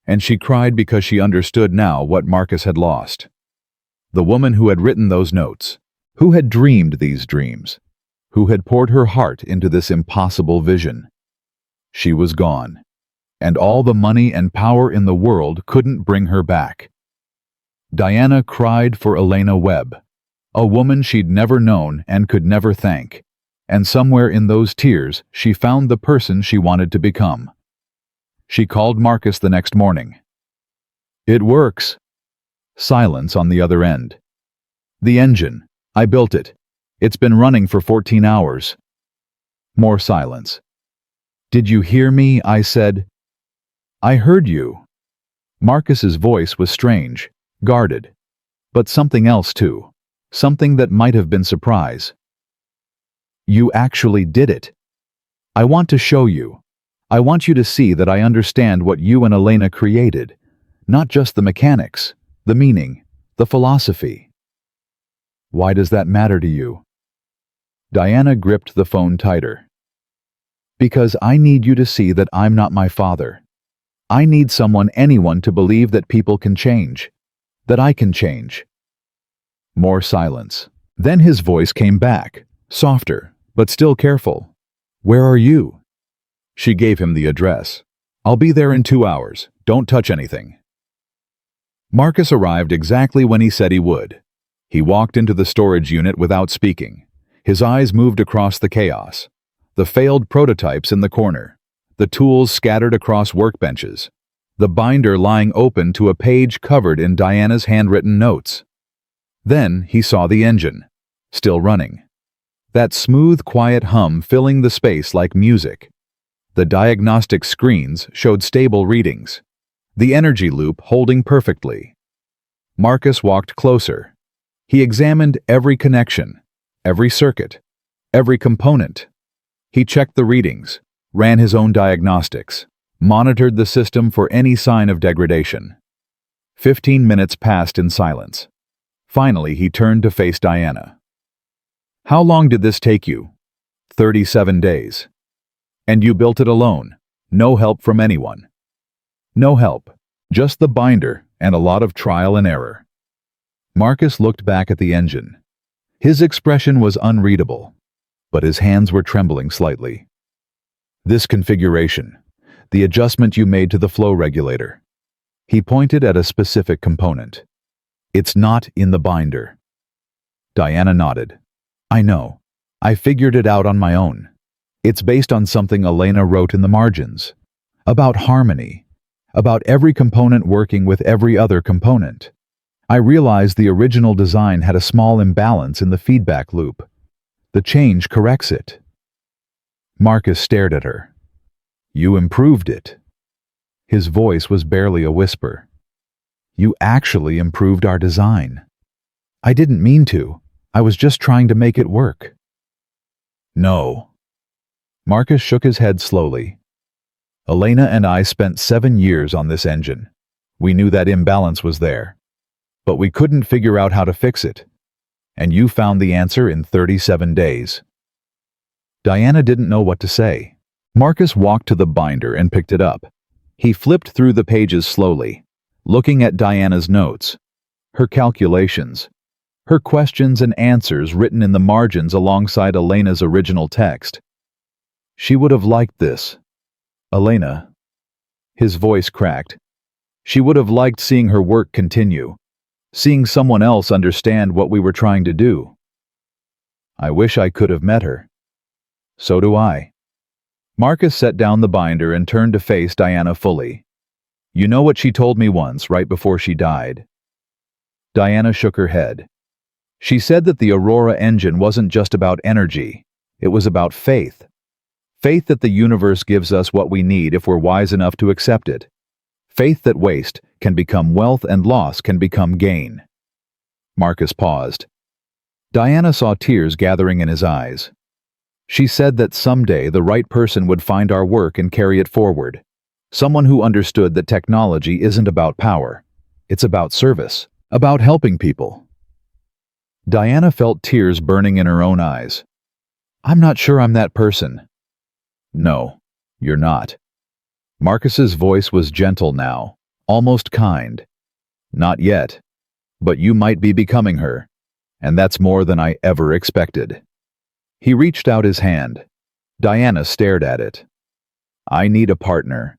And she cried because she understood now what Marcus had lost. The woman who had written those notes, who had dreamed these dreams, who had poured her heart into this impossible vision. She was gone, and all the money and power in the world couldn't bring her back. Diana cried for Elena Webb, a woman she'd never known and could never thank, and somewhere in those tears she found the person she wanted to become. She called Marcus the next morning. It works. Silence on the other end. The engine. I built it. It's been running for 14 hours. More silence. Did you hear me? I said. I heard you. Marcus's voice was strange, guarded. But something else too. Something that might have been surprise. You actually did it. I want to show you. I want you to see that I understand what you and Elena created. Not just the mechanics, the meaning, the philosophy. Why does that matter to you? Diana gripped the phone tighter. Because I need you to see that I'm not my father. I need anyone to believe that people can change. That I can change. More silence. Then his voice came back, softer, but still careful. Where are you? She gave him the address. I'll be there in 2 hours. Don't touch anything. Marcus arrived exactly when he said he would. He walked into the storage unit without speaking. His eyes moved across the chaos. The failed prototypes in the corner. The tools scattered across workbenches. The binder lying open to a page covered in Diana's handwritten notes. Then he saw the engine, still running. That smooth, quiet hum filling the space like music. The diagnostic screens showed stable readings. The energy loop holding perfectly. Marcus walked closer. He examined every connection, every circuit, every component. He checked the readings, ran his own diagnostics, monitored the system for any sign of degradation. 15 minutes passed in silence. Finally, he turned to face Diana. How long did this take you? 37 days. And you built it alone, no help from anyone. No help, just the binder and a lot of trial and error. Marcus looked back at the engine. His expression was unreadable, but his hands were trembling slightly. This configuration, the adjustment you made to the flow regulator. He pointed at a specific component. It's not in the binder. Diana nodded. I know. I figured it out on my own. It's based on something Elena wrote in the margins. About harmony. About every component working with every other component. I realized the original design had a small imbalance in the feedback loop. The change corrects it. Marcus stared at her. You improved it. His voice was barely a whisper. You actually improved our design. I didn't mean to. I was just trying to make it work. No. Marcus shook his head slowly. Elena and I spent 7 years on this engine. We knew that imbalance was there. But we couldn't figure out how to fix it. And you found the answer in 37 days. Diana didn't know what to say. Marcus walked to the binder and picked it up. He flipped through the pages slowly, looking at Diana's notes, her calculations, her questions and answers written in the margins alongside Elena's original text. She would have liked this. Elena. His voice cracked. She would have liked seeing her work continue, seeing someone else understand what we were trying to do. I wish I could have met her. So do I. Marcus set down the binder and turned to face Diana fully. You know what she told me once, right before she died? Diana shook her head. She said that the Aurora engine wasn't just about energy, it was about faith. Faith that the universe gives us what we need if we're wise enough to accept it. Faith that waste can become wealth and loss can become gain. Marcus paused. Diana saw tears gathering in his eyes. She said that someday the right person would find our work and carry it forward. Someone who understood that technology isn't about power. It's about service, about helping people. Diana felt tears burning in her own eyes. I'm not sure I'm that person. No, you're not. Marcus's voice was gentle now, almost kind. Not yet, but you might be becoming her, and that's more than I ever expected. He reached out his hand. Diana stared at it. I need a partner.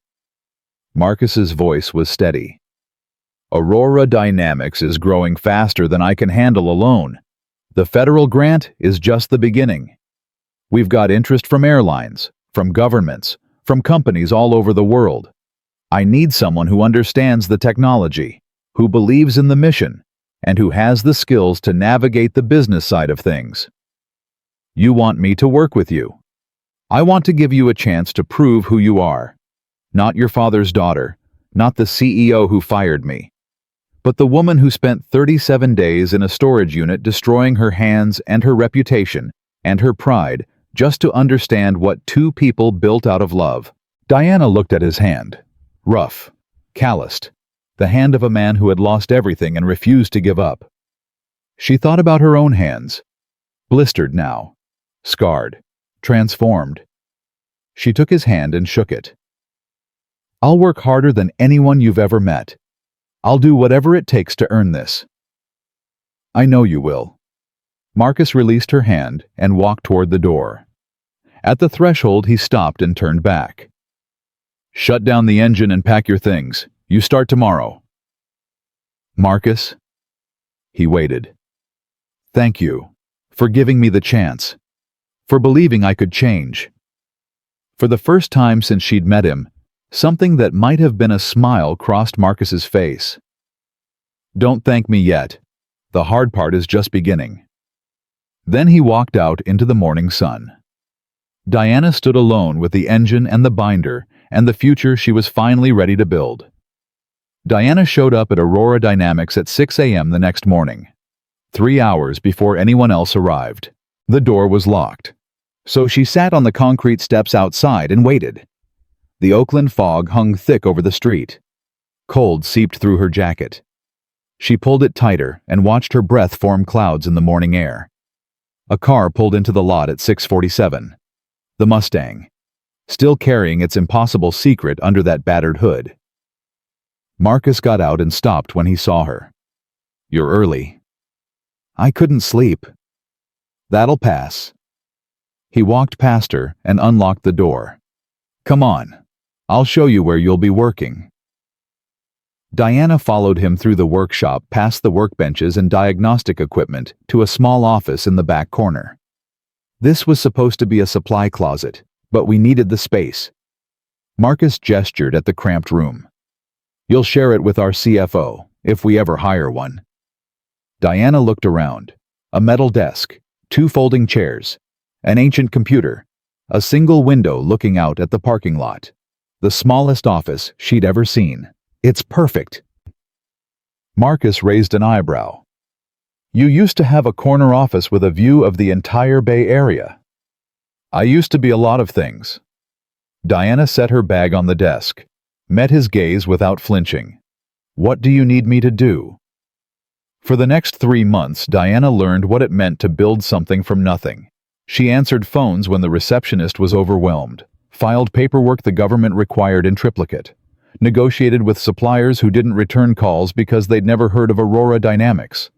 Marcus's voice was steady. Aurora Dynamics is growing faster than I can handle alone. The federal grant is just the beginning. We've got interest from airlines, from governments, from companies all over the world. I need someone who understands the technology, who believes in the mission, and who has the skills to navigate the business side of things. You want me to work with you. I want to give you a chance to prove who you are. Not your father's daughter, not the CEO who fired me, but the woman who spent 37 days in a storage unit destroying her hands and her reputation and her pride just to understand what two people built out of love. Diana looked at his hand. Rough, calloused, the hand of a man who had lost everything and refused to give up. She thought about her own hands, blistered now, scarred, transformed. She took his hand and shook it. I'll work harder than anyone you've ever met. I'll do whatever it takes to earn this. I know you will. Marcus released her hand and walked toward the door. At the threshold, he stopped and turned back. Shut down the engine and pack your things. You start tomorrow. Marcus? He waited. Thank you for giving me the chance, for believing I could change. For the first time since she'd met him, something that might have been a smile crossed Marcus's face. Don't thank me yet. The hard part is just beginning. Then he walked out into the morning sun. Diana stood alone with the engine and the binder and the future she was finally ready to build. Diana showed up at Aurora Dynamics at 6 a.m. the next morning, 3 hours before anyone else arrived. The door was locked, so she sat on the concrete steps outside and waited. The Oakland fog hung thick over the street. Cold seeped through her jacket. She pulled it tighter and watched her breath form clouds in the morning air. A car pulled into the lot at 6:47. The Mustang, still carrying its impossible secret under that battered hood. Marcus got out and stopped when he saw her. You're early. I couldn't sleep. That'll pass. He walked past her and unlocked the door. Come on. I'll show you where you'll be working. Diana followed him through the workshop past the workbenches and diagnostic equipment to a small office in the back corner. This was supposed to be a supply closet, but we needed the space. Marcus gestured at the cramped room. You'll share it with our CFO, if we ever hire one. Diana looked around. A metal desk, 2 folding chairs, an ancient computer, a single window looking out at the parking lot. The smallest office she'd ever seen. It's perfect. Marcus raised an eyebrow. You used to have a corner office with a view of the entire Bay Area. I used to be a lot of things. Diana set her bag on the desk, met his gaze without flinching. What do you need me to do? For the next 3 months, Diana learned what it meant to build something from nothing. She answered phones when the receptionist was overwhelmed, filed paperwork the government required in triplicate, negotiated with suppliers who didn't return calls because they'd never heard of Aurora Dynamics.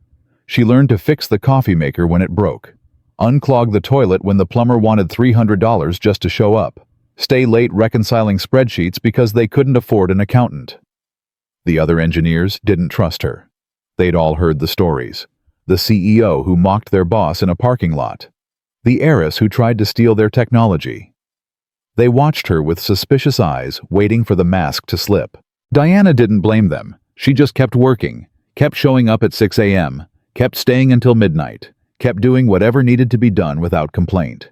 She learned to fix the coffee maker when it broke, unclog the toilet when the plumber wanted $300 just to show up, stay late reconciling spreadsheets because they couldn't afford an accountant. The other engineers didn't trust her. They'd all heard the stories. The CEO who mocked their boss in a parking lot. The heiress who tried to steal their technology. They watched her with suspicious eyes, waiting for the mask to slip. Diana didn't blame them. She just kept working, kept showing up at 6 a.m., kept staying until midnight, kept doing whatever needed to be done without complaint.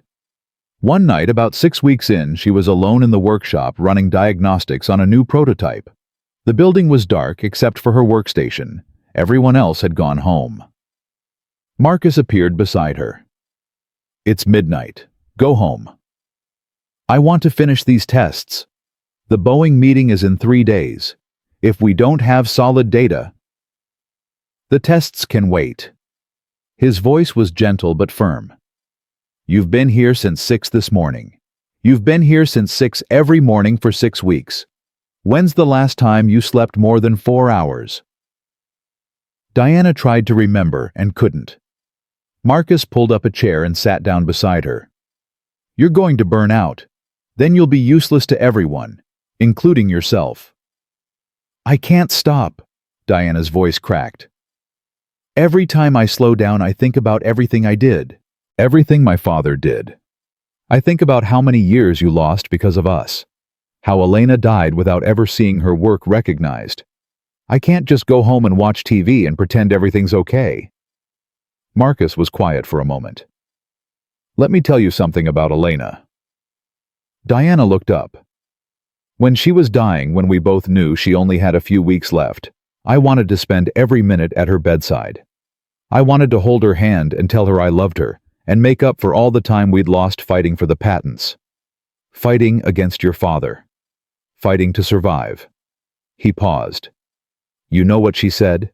One night, about 6 weeks in, she was alone in the workshop running diagnostics on a new prototype. The building was dark except for her workstation. Everyone else had gone home. Marcus appeared beside her. "It's midnight. Go home." "I want to finish these tests. The Boeing meeting is in 3 days. If we don't have solid data..." "The tests can wait." His voice was gentle but firm. "You've been here since 6 this morning. You've been here since 6 every morning for 6 weeks. When's the last time you slept more than 4 hours?" Diana tried to remember and couldn't. Marcus pulled up a chair and sat down beside her. "You're going to burn out. Then you'll be useless to everyone, including yourself." "I can't stop," Diana's voice cracked. "Every time I slow down, I think about everything I did. Everything my father did. I think about how many years you lost because of us. How Elena died without ever seeing her work recognized. I can't just go home and watch TV and pretend everything's okay." Marcus was quiet for a moment. "Let me tell you something about Elena." Diana looked up. "When she was dying, when we both knew she only had a few weeks left, I wanted to spend every minute at her bedside. I wanted to hold her hand and tell her I loved her, and make up for all the time we'd lost fighting for the patents. Fighting against your father. Fighting to survive." He paused. "You know what she said?"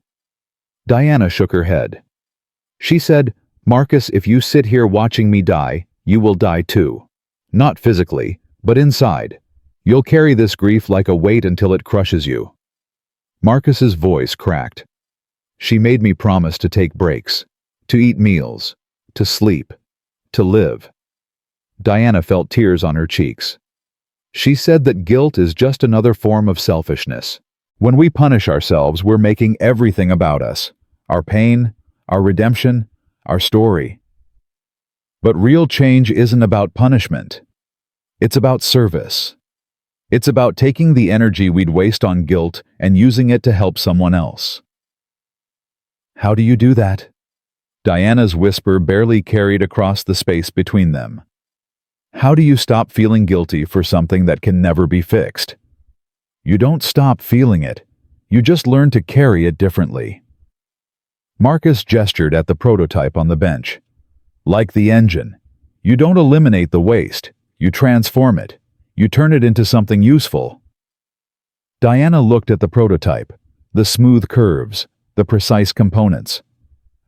Diana shook her head. "She said, 'Marcus, if you sit here watching me die, you will die too. Not physically, but inside. You'll carry this grief like a weight until it crushes you.'" Marcus's voice cracked. "She made me promise to take breaks, to eat meals, to sleep, to live." Diana felt tears on her cheeks. "She said that guilt is just another form of selfishness. When we punish ourselves, we're making everything about us. Our pain, our redemption, our story. But real change isn't about punishment. It's about service. It's about taking the energy we'd waste on guilt and using it to help someone else." "How do you do that?" Diana's whisper barely carried across the space between them. "How do you stop feeling guilty for something that can never be fixed? You don't stop feeling it. You just learn to carry it differently." Marcus gestured at the prototype on the bench. "Like the engine. You don't eliminate the waste. You transform it. You turn it into something useful." Diana looked at the prototype, the smooth curves, the precise components.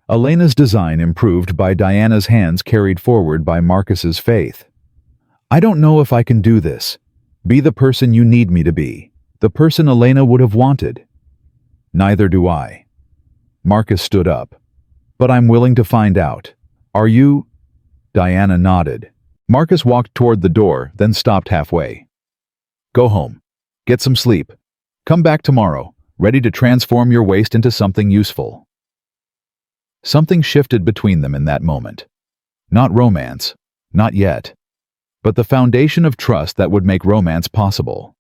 Elena's design improved by Diana's hands carried forward by Marcus's faith. "I don't know if I can do this. Be the person you need me to be. The person Elena would have wanted." "Neither do I." Marcus stood up. "But I'm willing to find out. Are you?" Diana nodded. Marcus walked toward the door, then stopped halfway. "Go home. Get some sleep. Come back tomorrow, ready to transform your waste into something useful." Something shifted between them in that moment. Not romance, not yet, but the foundation of trust that would make romance possible.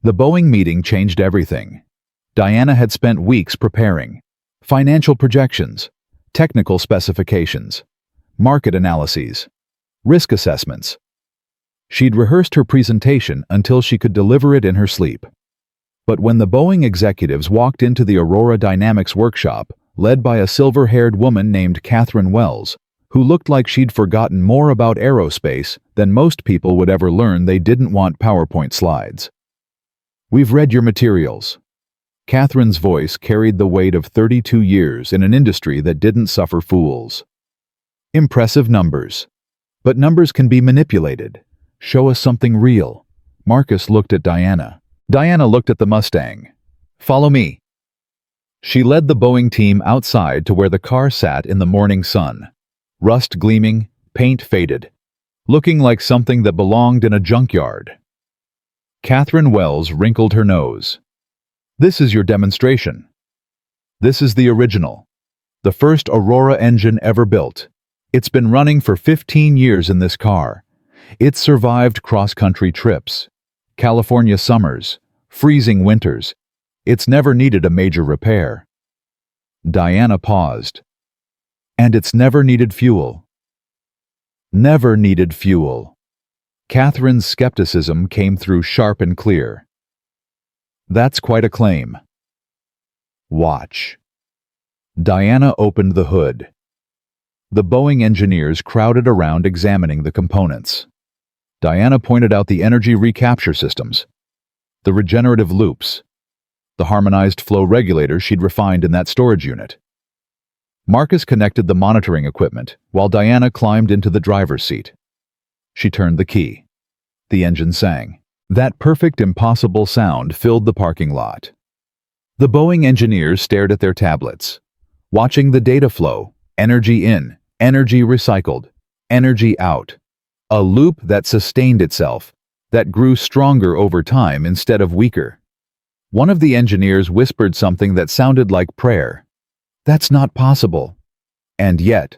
The Boeing meeting changed everything. Diana had spent weeks preparing. Financial projections, technical specifications, market analyses, risk assessments. She'd rehearsed her presentation until she could deliver it in her sleep. But when the Boeing executives walked into the Aurora Dynamics workshop, led by a silver-haired woman named Catherine Wells, who looked like she'd forgotten more about aerospace than most people would ever learn, they didn't want PowerPoint slides. "We've read your materials." Catherine's voice carried the weight of 32 years in an industry that didn't suffer fools. "Impressive numbers. But numbers can be manipulated. Show us something real." Marcus looked at Diana. Diana looked at the Mustang. "Follow me." She led the Boeing team outside to where the car sat in the morning sun. rust gleaming, paint faded, looking like something that belonged in a junkyard. Catherine Wells wrinkled her nose. "This is your demonstration. This is the original. The first Aurora engine ever built. It's been running for 15 years in this car. It's survived cross-country trips, California summers, freezing winters. It's never needed a major repair." Diana paused. "And it's never needed fuel." Never needed fuel. Catherine's skepticism came through sharp and clear. "That's quite a claim." "Watch." Diana opened the hood. The Boeing engineers crowded around examining the components. Diana pointed out the energy recapture systems, the regenerative loops, the harmonized flow regulators she'd refined in that storage unit. Marcus connected the monitoring equipment, while Diana climbed into the driver's seat. She turned the key. The engine sang. That perfect, impossible sound filled the parking lot. The Boeing engineers stared at their tablets, watching the data flow, energy in, energy recycled, energy out. A loop that sustained itself, that grew stronger over time instead of weaker. One of the engineers whispered something that sounded like prayer. "That's not possible." And yet,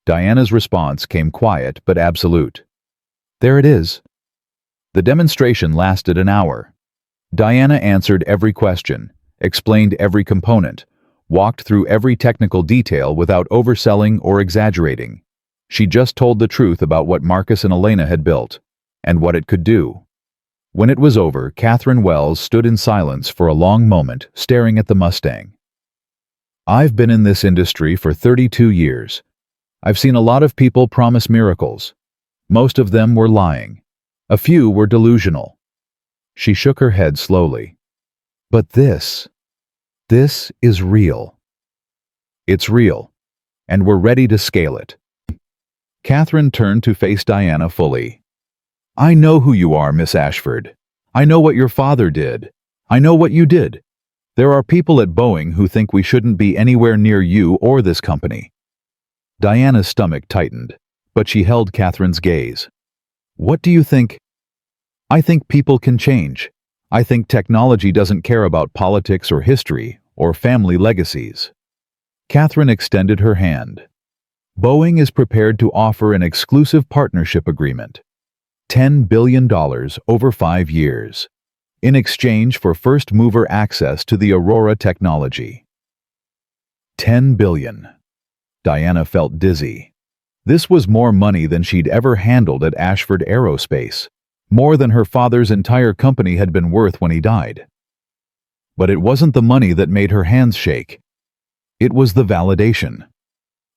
Diana's response came quiet but absolute. "There it is." The demonstration lasted an hour. Diana answered every question, explained every component, walked through every technical detail without overselling or exaggerating. She just told the truth about what Marcus and Elena had built, and what it could do. When it was over, Catherine Wells stood in silence for a long moment, staring at the Mustang. "I've been in this industry for 32 years. I've seen a lot of people promise miracles. Most of them were lying. A few were delusional." She shook her head slowly. "But this is real. It's real, and we're ready to scale it." Catherine turned to face Diana fully. "I know who you are, Miss Ashford. I know what your father did. I know what you did. There are people at Boeing who think we shouldn't be anywhere near you or this company." Diana's stomach tightened, but she held Catherine's gaze. "What do you think?" "I think people can change. I think technology doesn't care about politics or history or family legacies." Catherine extended her hand. "Boeing is prepared to offer an exclusive partnership agreement. $10 billion over 5 years. In exchange for first-mover access to the Aurora technology." $10 billion. Diana felt dizzy. This was more money than she'd ever handled at Ashford Aerospace, more than her father's entire company had been worth when he died. But it wasn't the money that made her hands shake. It was the validation.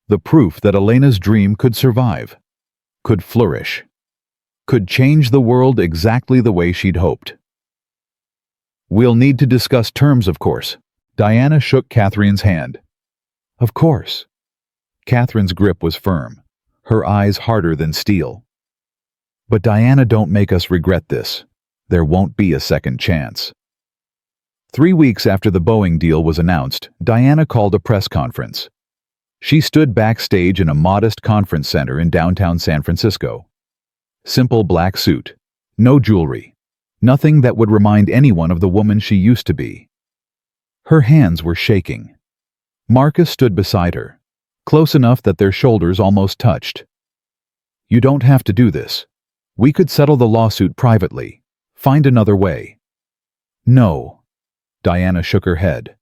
The proof that Elena's dream could survive, could flourish, could change the world exactly the way she'd hoped. "We'll need to discuss terms, of course." Diana shook Catherine's hand. "Of course." Catherine's grip was firm, her eyes harder than steel. "But Diana, don't make us regret this. There won't be a second chance." 3 weeks after the Boeing deal was announced, Diana called a press conference. She stood backstage in a modest conference center in downtown San Francisco. Simple black suit, no jewelry, nothing that would remind anyone of the woman she used to be. Her hands were shaking. Marcus stood beside her, close enough that their shoulders almost touched. "You don't have to do this. We could settle the lawsuit privately. Find another way." "No." Diana shook her head.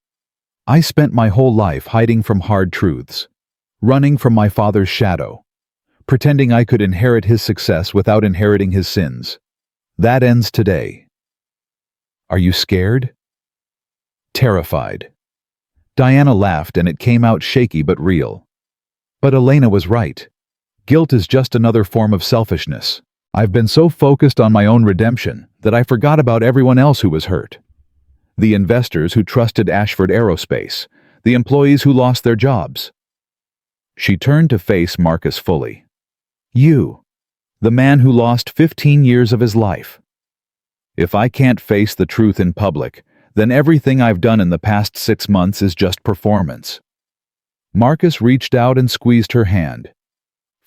"I spent my whole life hiding from hard truths, running from my father's shadow, pretending I could inherit his success without inheriting his sins. That ends today." "Are you scared?" "Terrified." Diana laughed, and it came out shaky but real. "But Elena was right. Guilt is just another form of selfishness. I've been so focused on my own redemption that I forgot about everyone else who was hurt. The investors who trusted Ashford Aerospace, the employees who lost their jobs." She turned to face Marcus fully. "You, the man who lost 15 years of his life. If I can't face the truth in public, then everything I've done in the past 6 months is just performance." Marcus reached out and squeezed her hand.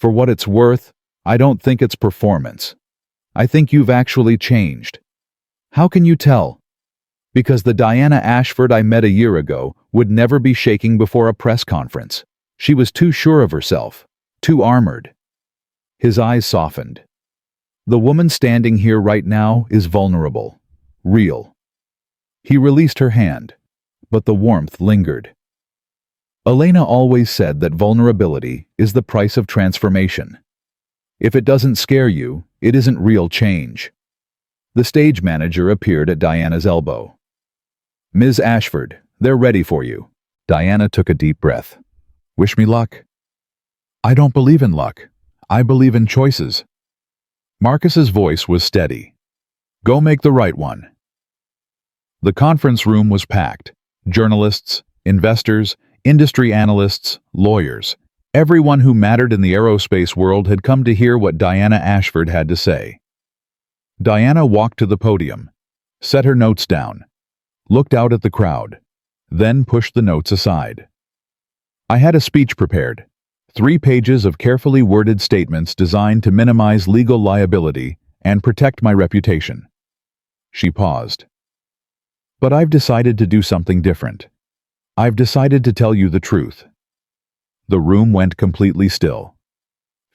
For what it's worth, I don't think it's performance. I think you've actually changed. How can you tell? Because the Diana Ashford I met a year ago would never be shaking before a press conference. She was too sure of herself, too armored. His eyes softened. The woman standing here right now is vulnerable, real. He released her hand, but the warmth lingered. Elena always said that vulnerability is the price of transformation. If it doesn't scare you, it isn't real change. The stage manager appeared at Diana's elbow. Ms. Ashford, they're ready for you. Diana took a deep breath. Wish me luck. I don't believe in luck. I believe in choices. Marcus's voice was steady. Go make the right one. The conference room was packed. Journalists, investors, industry analysts, lawyers. Everyone who mattered in the aerospace world had come to hear what Diana Ashford had to say. Diana walked to the podium, set her notes down, looked out at the crowd, then pushed the notes aside. I had a speech prepared, 3 pages of carefully worded statements designed to minimize legal liability and protect my reputation. She paused. But I've decided to do something different. I've decided to tell you the truth. The room went completely still.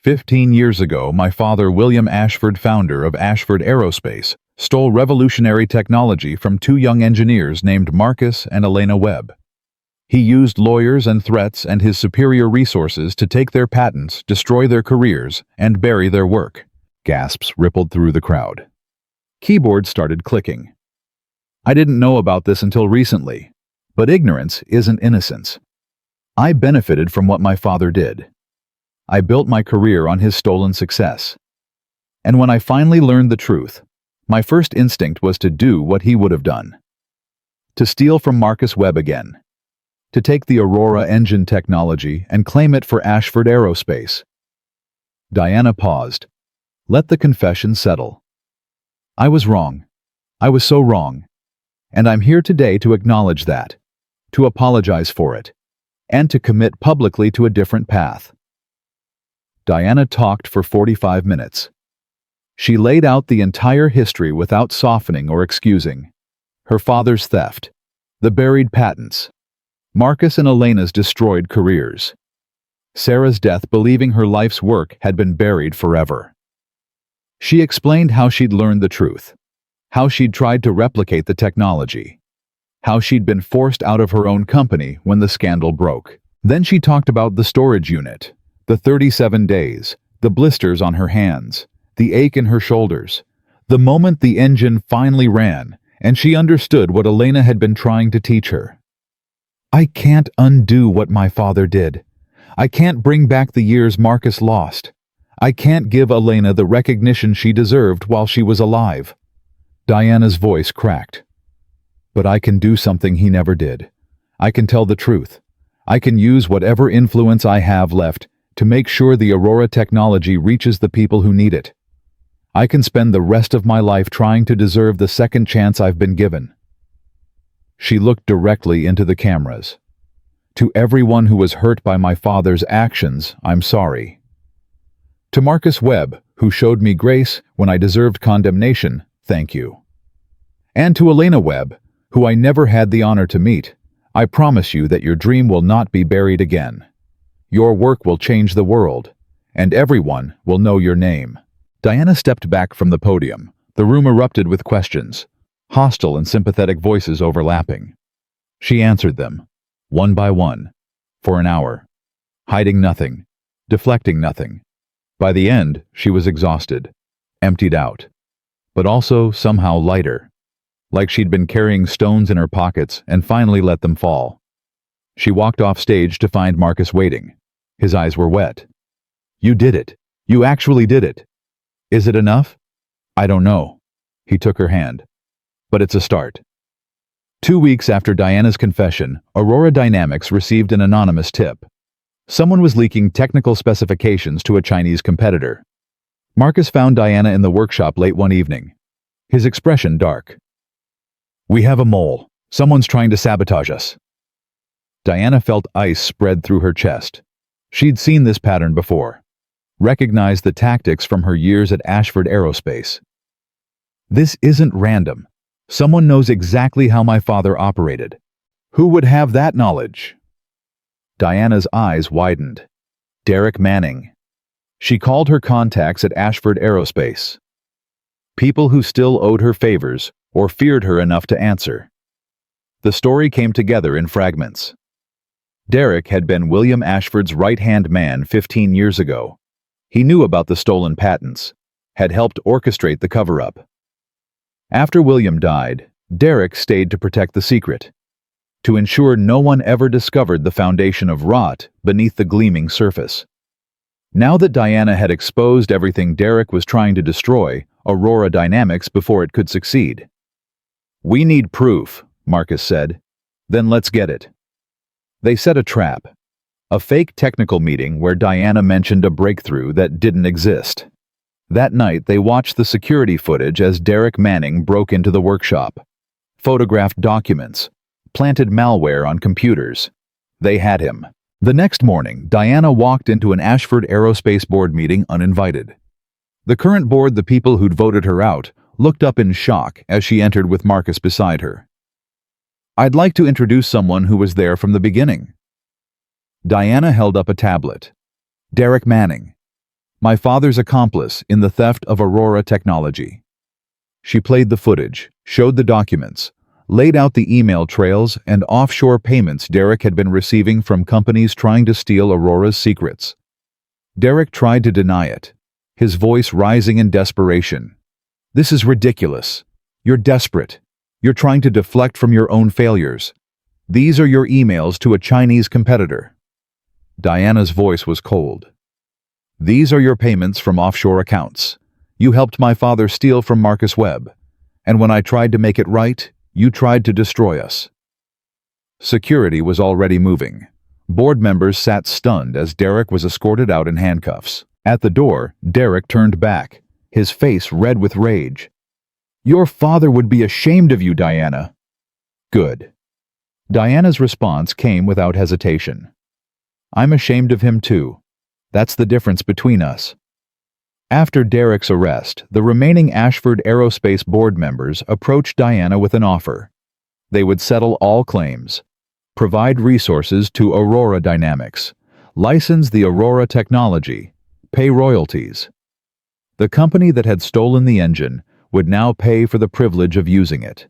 15 years ago, my father, William Ashford, founder of Ashford Aerospace, stole revolutionary technology from 2 young engineers named Marcus and Elena Webb. He used lawyers and threats and his superior resources to take their patents, destroy their careers, and bury their work. Gasps rippled through the crowd. Keyboards started clicking. I didn't know about this until recently, but ignorance isn't innocence. I benefited from what my father did. I built my career on his stolen success. And when I finally learned the truth, my first instinct was to do what he would have done. To steal from Marcus Webb again. To take the Aurora engine technology and claim it for Ashford Aerospace. Diana paused. Let the confession settle. I was wrong. I was so wrong. And I'm here today to acknowledge that, to apologize for it, and to commit publicly to a different path. Diana talked for 45 minutes. She laid out the entire history without softening or excusing. Her father's theft, the buried patents, Marcus and Elena's destroyed careers, Sarah's death believing her life's work had been buried forever. She explained how she'd learned the truth, how she'd tried to replicate the technology, how she'd been forced out of her own company when the scandal broke. Then she talked about the storage unit, the 37 days, the blisters on her hands, the ache in her shoulders, the moment the engine finally ran, and she understood what Elena had been trying to teach her. I can't undo what my father did. I can't bring back the years Marcus lost. I can't give Elena the recognition she deserved while she was alive. Diana's voice cracked. But I can do something he never did. I can tell the truth. I can use whatever influence I have left to make sure the Aurora technology reaches the people who need it. I can spend the rest of my life trying to deserve the second chance I've been given. She looked directly into the cameras. To everyone who was hurt by my father's actions, I'm sorry. To Marcus Webb, who showed me grace when I deserved condemnation, thank you. And to Elena Webb, who I never had the honor to meet, I promise you that your dream will not be buried again. Your work will change the world, and everyone will know your name. Diana stepped back from the podium. The room erupted with questions, hostile and sympathetic voices overlapping. She answered them, one by one, for an hour, hiding nothing, deflecting nothing. By the end, she was exhausted, emptied out, but also somehow lighter, like she'd been carrying stones in her pockets and finally let them fall. She walked off stage to find Marcus waiting. His eyes were wet. You did it. You actually did it. Is it enough? I don't know. He took her hand. But it's a start. 2 weeks after Diana's confession, Aurora Dynamics received an anonymous tip. Someone was leaking technical specifications to a Chinese competitor. Marcus found Diana in the workshop late one evening, his expression dark. We have a mole. Someone's trying to sabotage us. Diana felt ice spread through her chest. She'd seen this pattern before. recognized the tactics from her years at Ashford Aerospace. This isn't random. Someone knows exactly how my father operated. Who would have that knowledge? Diana's eyes widened. Derek Manning. She called her contacts at Ashford Aerospace. People who still owed her favors or feared her enough to answer. The story came together in fragments. Derek had been William Ashford's right-hand man 15 years ago. He knew about the stolen patents, had helped orchestrate the cover-up. After William died, Derek stayed to protect the secret, to ensure no one ever discovered the foundation of rot beneath the gleaming surface. Now that Diana had exposed everything Derek was trying to destroy, Aurora Dynamics before it could succeed. "We need proof," Marcus said. "Then let's get it." They set a trap. A fake technical meeting where Diana mentioned a breakthrough that didn't exist. That night, they watched the security footage as Derek Manning broke into the workshop, photographed documents, planted malware on computers. They had him. The next morning, Diana walked into an Ashford Aerospace board meeting uninvited. The current board, the people who'd voted her out, looked up in shock as she entered with Marcus beside her. "I'd like to introduce someone who was there from the beginning." Diana held up a tablet. "Derek Manning, my father's accomplice in the theft of Aurora technology." She played the footage, showed the documents, laid out the email trails and offshore payments Derek had been receiving from companies trying to steal Aurora's secrets. Derek tried to deny it, his voice rising in desperation. "This is ridiculous. You're desperate. You're trying to deflect from your own failures. These are your emails to a Chinese competitor." Diana's voice was cold. "These are your payments from offshore accounts. You helped my father steal from Marcus Webb. And when I tried to make it right, you tried to destroy us." Security was already moving. Board members sat stunned as Derek was escorted out in handcuffs. At the door, Derek turned back, his face red with rage. "Your father would be ashamed of you, Diana." "Good." Diana's response came without hesitation. "I'm ashamed of him too. That's the difference between us." After Derek's arrest, the remaining Ashford Aerospace board members approached Diana with an offer. They would settle all claims, provide resources to Aurora Dynamics, license the Aurora technology, pay royalties. The company that had stolen the engine would now pay for the privilege of using it.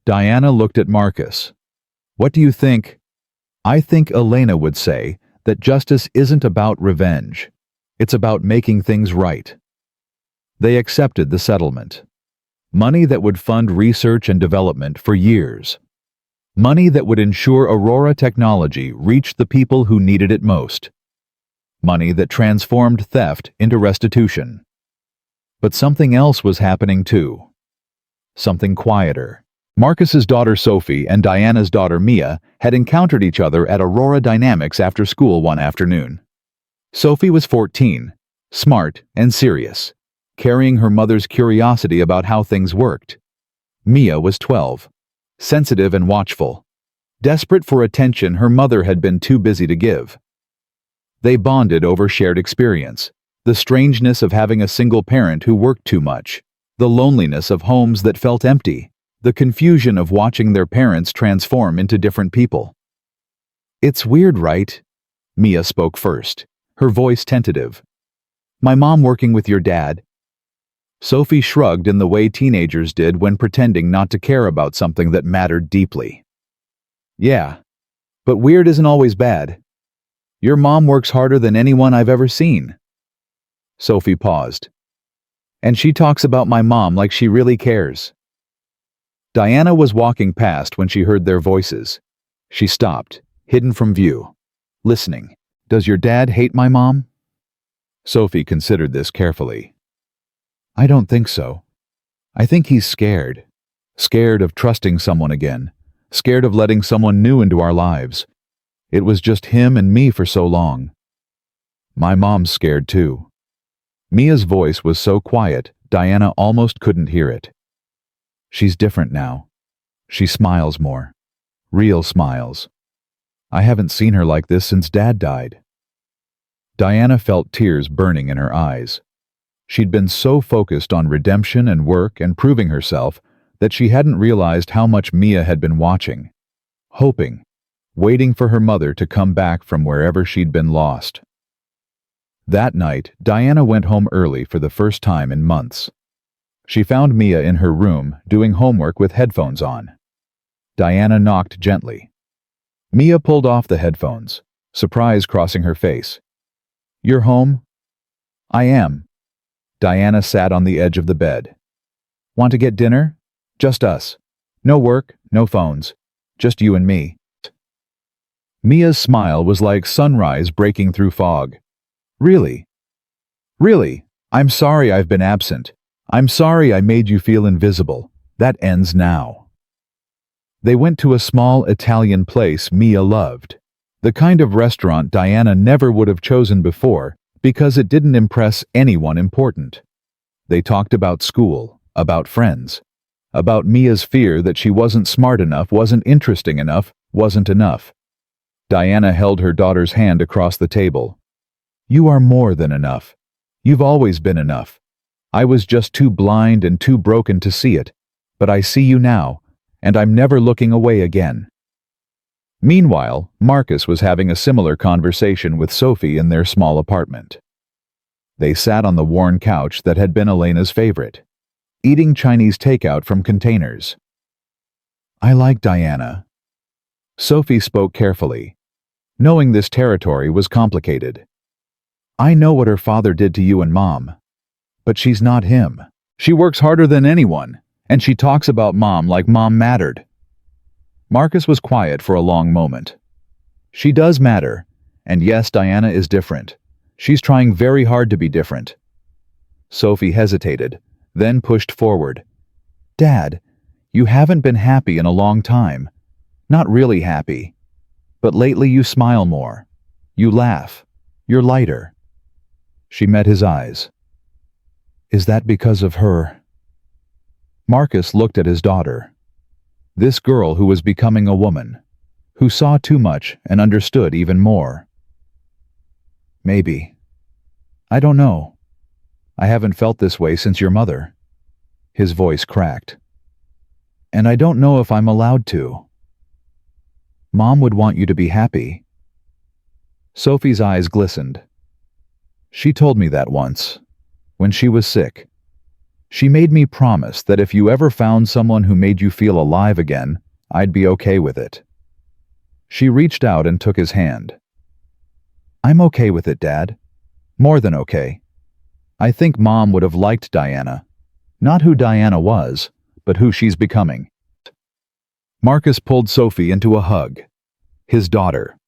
Diana looked at Marcus. "What do you think?" "I think Elena would say that justice isn't about revenge. It's about making things right." They accepted the settlement. Money that would fund research and development for years. Money that would ensure Aurora technology reached the people who needed it most. Money that transformed theft into restitution. But something else was happening too. Something quieter. Marcus's daughter Sophie and Diana's daughter Mia had encountered each other at Aurora Dynamics after school one afternoon. Sophie was 14, smart and serious, carrying her mother's curiosity about how things worked. Mia was 12, sensitive and watchful, desperate for attention her mother had been too busy to give. They bonded over shared experience, the strangeness of having a single parent who worked too much, the loneliness of homes that felt empty, the confusion of watching their parents transform into different people. "It's weird, right?" Mia spoke first, her voice tentative. "My mom working with your dad." Sophie shrugged in the way teenagers did when pretending not to care about something that mattered deeply. "Yeah, but weird isn't always bad. Your mom works harder than anyone I've ever seen." Sophie paused. "And she talks about my mom like she really cares." Diana was walking past when she heard their voices. She stopped, hidden from view, listening. "Does your dad hate my mom?" Sophie considered this carefully. "I don't think so. I think he's scared. Scared of trusting someone again. Scared of letting someone new into our lives. It was just him and me for so long. My mom's scared too." Mia's voice was so quiet, Diana almost couldn't hear it. "She's different now. She smiles more. Real smiles. I haven't seen her like this since Dad died." Diana felt tears burning in her eyes. She'd been so focused on redemption and work and proving herself that she hadn't realized how much Mia had been watching, hoping, waiting for her mother to come back from wherever she'd been lost. That night, Diana went home early for the first time in months. She found Mia in her room doing homework with headphones on. Diana knocked gently. Mia pulled off the headphones, surprise crossing her face. "You're home?" "I am." Diana sat on the edge of the bed. "Want to get dinner? Just us. No work, no phones. Just you and me." Mia's smile was like sunrise breaking through fog. "Really? Really? I'm sorry I've been absent. I'm sorry I made you feel invisible. That ends now." They went to a small Italian place Mia loved, the kind of restaurant Diana never would have chosen before because it didn't impress anyone important. They talked about school, about friends, about Mia's fear that she wasn't smart enough, wasn't interesting enough, wasn't enough. Diana held her daughter's hand across the table. "You are more than enough. You've always been enough. I was just too blind and too broken to see it, but I see you now, and I'm never looking away again." Meanwhile, Marcus was having a similar conversation with Sophie in their small apartment. They sat on the worn couch that had been Elena's favorite, eating Chinese takeout from containers. "I like Diana." Sophie spoke carefully, knowing this territory was complicated. "I know what her father did to you and Mom, but she's not him. She works harder than anyone, and she talks about Mom like Mom mattered." Marcus was quiet for a long moment. "She does matter, and yes, Diana is different. She's trying very hard to be different." Sophie hesitated, then pushed forward. "Dad, you haven't been happy in a long time. Not really happy. But lately you smile more. You laugh. You're lighter." She met his eyes. "Is that because of her?" Marcus looked at his daughter. This girl who was becoming a woman, who saw too much and understood even more. "Maybe. I don't know. I haven't felt this way since your mother." His voice cracked. "And I don't know if I'm allowed to." "Mom would want you to be happy." Sophie's eyes glistened. "She told me that once, when she was sick. She made me promise that if you ever found someone who made you feel alive again, I'd be okay with it." She reached out and took his hand. "I'm okay with it, Dad. More than okay. I think Mom would have liked Diana. Not who Diana was, but who she's becoming." Marcus pulled Sophie into a hug. His daughter,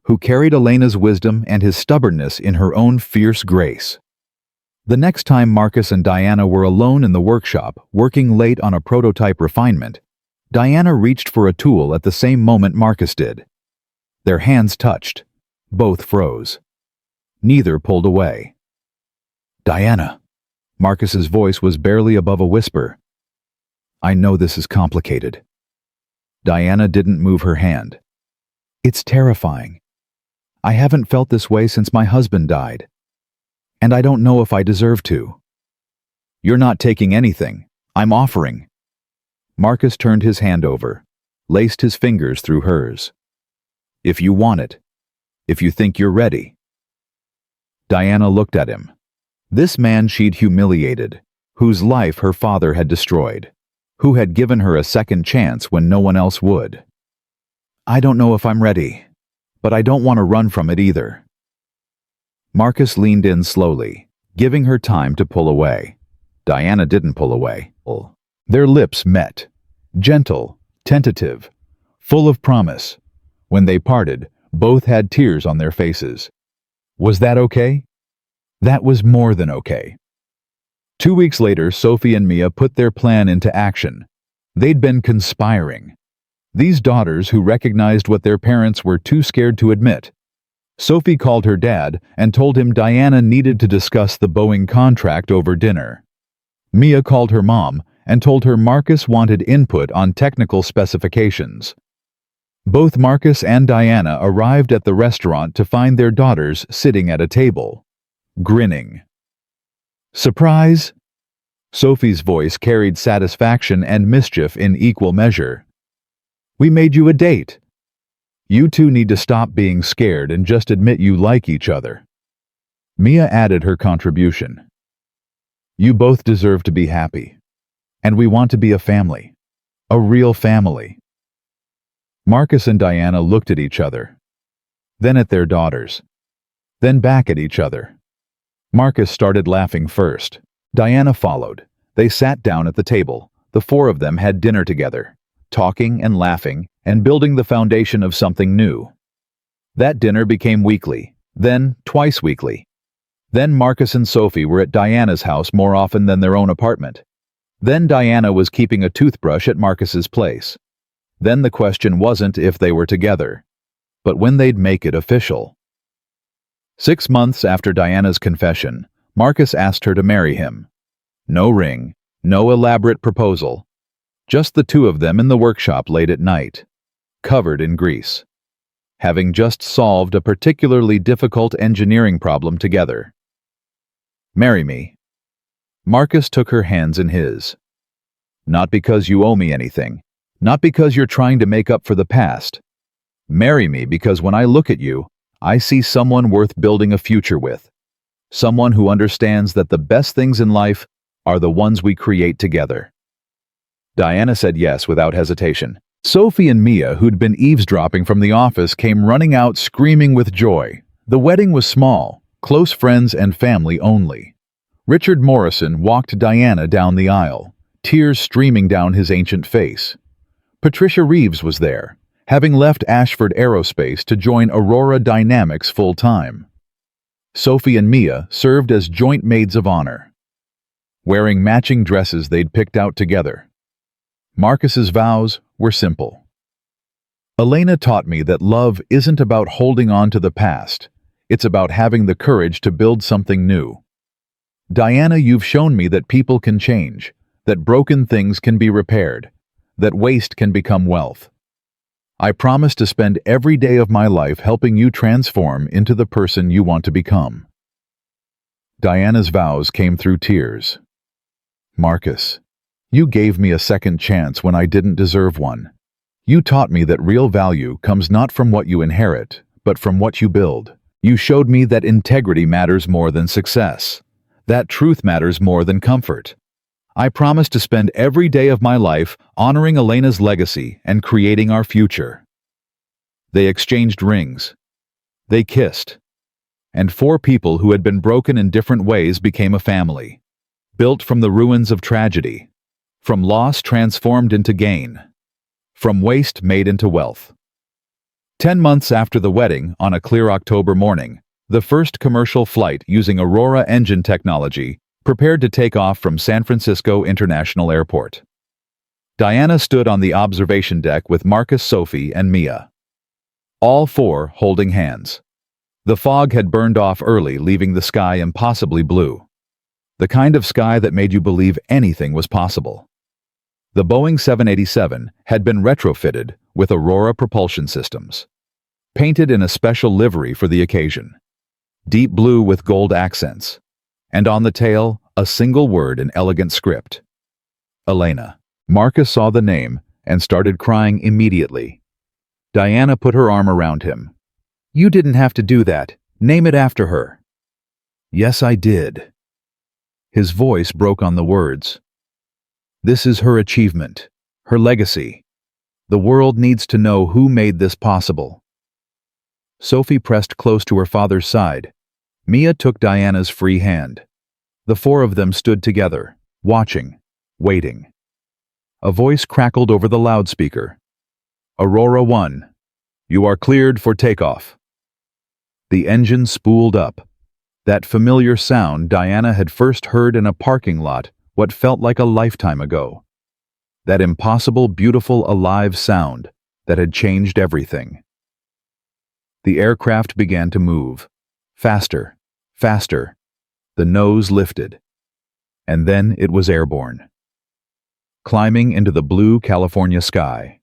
who carried Elena's wisdom and his stubbornness in her own fierce grace. The next time Marcus and Diana were alone in the workshop, working late on a prototype refinement, Diana reached for a tool at the same moment Marcus did. Their hands touched. Both froze. Neither pulled away. "Diana." Marcus's voice was barely above a whisper. "I know this is complicated." Diana didn't move her hand. "It's terrifying. I haven't felt this way since my husband died. And I don't know if I deserve to." "You're not taking anything. I'm offering." Marcus turned his hand over, laced his fingers through hers. "If you want it. If you think you're ready." Diana looked at him. This man she'd humiliated, whose life her father had destroyed, who had given her a second chance when no one else would. "I don't know if I'm ready, but I don't want to run from it either." Marcus leaned in slowly, giving her time to pull away. Diana didn't pull away. Their lips met, gentle, tentative, full of promise. When they parted, both had tears on their faces. Was that okay? That was more than okay. 2 weeks later, Sophie and Mia put their plan into action. They'd been conspiring. These daughters who recognized what their parents were too scared to admit. Sophie called her dad and told him Diana needed to discuss the Boeing contract over dinner. Mia called her mom and told her Marcus wanted input on technical specifications. Both Marcus and Diana arrived at the restaurant to find their daughters sitting at a table, grinning. "Surprise?" Sophie's voice carried satisfaction and mischief in equal measure. "We made you a date. You two need to stop being scared and just admit you like each other." Mia added her contribution. "You both deserve to be happy. And we want to be a family. A real family." Marcus and Diana looked at each other, then at their daughters, then back at each other. Marcus started laughing first. Diana followed. They sat down at the table. The four of them had dinner together, talking and laughing and building the foundation of something new. That dinner became weekly, then twice weekly. Then Marcus and Sophie were at Diana's house more often than their own apartment. Then Diana was keeping a toothbrush at Marcus's place. Then the question wasn't if they were together, but when they'd make it official. 6 months after Diana's confession, Marcus asked her to marry him. No ring, no elaborate proposal. Just the two of them in the workshop late at night, covered in grease, having just solved a particularly difficult engineering problem together. "Marry me." Marcus took her hands in his. "Not because you owe me anything. Not because you're trying to make up for the past. Marry me because when I look at you, I see someone worth building a future with. Someone who understands that the best things in life are the ones we create together." Diana said yes without hesitation. Sophie and Mia, who'd been eavesdropping from the office, came running out screaming with joy. The wedding was small, close friends and family only. Richard Morrison walked Diana down the aisle, tears streaming down his ancient face. Patricia Reeves was there, having left Ashford Aerospace to join Aurora Dynamics full-time. Sophie and Mia served as joint maids of honor, wearing matching dresses they'd picked out together. Marcus's vows were simple. "Elena taught me that love isn't about holding on to the past. It's about having the courage to build something new. Diana, you've shown me that people can change, that broken things can be repaired, that waste can become wealth. I promise to spend every day of my life helping you transform into the person you want to become." Diana's vows came through tears. "Marcus, you gave me a second chance when I didn't deserve one. You taught me that real value comes not from what you inherit, but from what you build. You showed me that integrity matters more than success, that truth matters more than comfort. I promise to spend every day of my life honoring Elena's legacy and creating our future." They exchanged rings. They kissed. And 4 people who had been broken in different ways became a family, built from the ruins of tragedy, from loss transformed into gain, from waste made into wealth. 10 months after the wedding, on a clear October morning, the first commercial flight using Aurora engine technology prepared to take off from San Francisco International Airport. Diana stood on the observation deck with Marcus, Sophie, and Mia, all 4 holding hands. The fog had burned off early, leaving the sky impossibly blue, the kind of sky that made you believe anything was possible. The Boeing 787 had been retrofitted with Aurora propulsion systems, painted in a special livery for the occasion, deep blue with gold accents, and on the tail, a single word in elegant script: Elena. Marcus saw the name and started crying immediately. Diana put her arm around him. "You didn't have to do that. Name it after her." "Yes, I did." His voice broke on the words. "This is her achievement, her legacy. The world needs to know who made this possible." Sophie pressed close to her father's side. Mia took Diana's free hand. The 4 of them stood together, watching, waiting. A voice crackled over the loudspeaker. "Aurora 1, you are cleared for takeoff." The engine spooled up. That familiar sound Diana had first heard in a parking lot what felt like a lifetime ago. That impossible, beautiful, alive sound that had changed everything. The aircraft began to move. Faster, faster. The nose lifted. And then it was airborne, climbing into the blue California sky.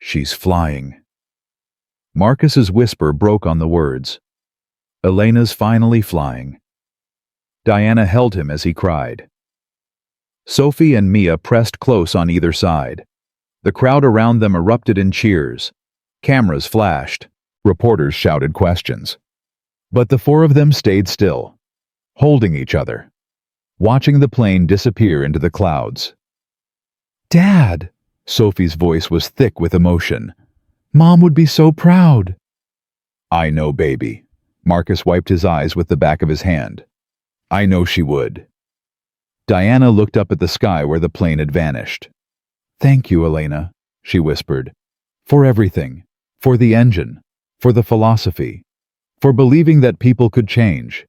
She's flying. Marcus's whisper broke on the words. Elena's finally flying. Diana held him as he cried. Sophie and Mia pressed close on either side. The crowd around them erupted in cheers. Cameras flashed. Reporters shouted questions. But the four of them stayed still, holding each other, watching the plane disappear into the clouds. "Dad!" Sophie's voice was thick with emotion. "Mom would be so proud." "I know, baby." Marcus wiped his eyes with the back of his hand. "I know she would." Diana looked up at the sky where the plane had vanished. "Thank you, Elena," she whispered. "For everything. For the engine. For the philosophy. For believing that people could change.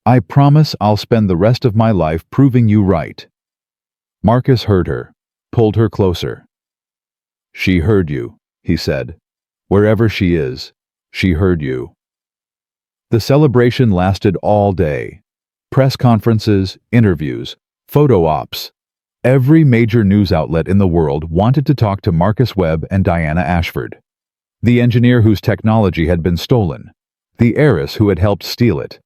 I promise I'll spend the rest of my life proving you right." Marcus heard her, pulled her closer. "She heard you," he said. "Wherever she is, she heard you." The celebration lasted all day. Press conferences, interviews, photo ops. Every major news outlet in the world wanted to talk to Marcus Webb and Diana Ashford, the engineer whose technology had been stolen, the heiress who had helped steal it,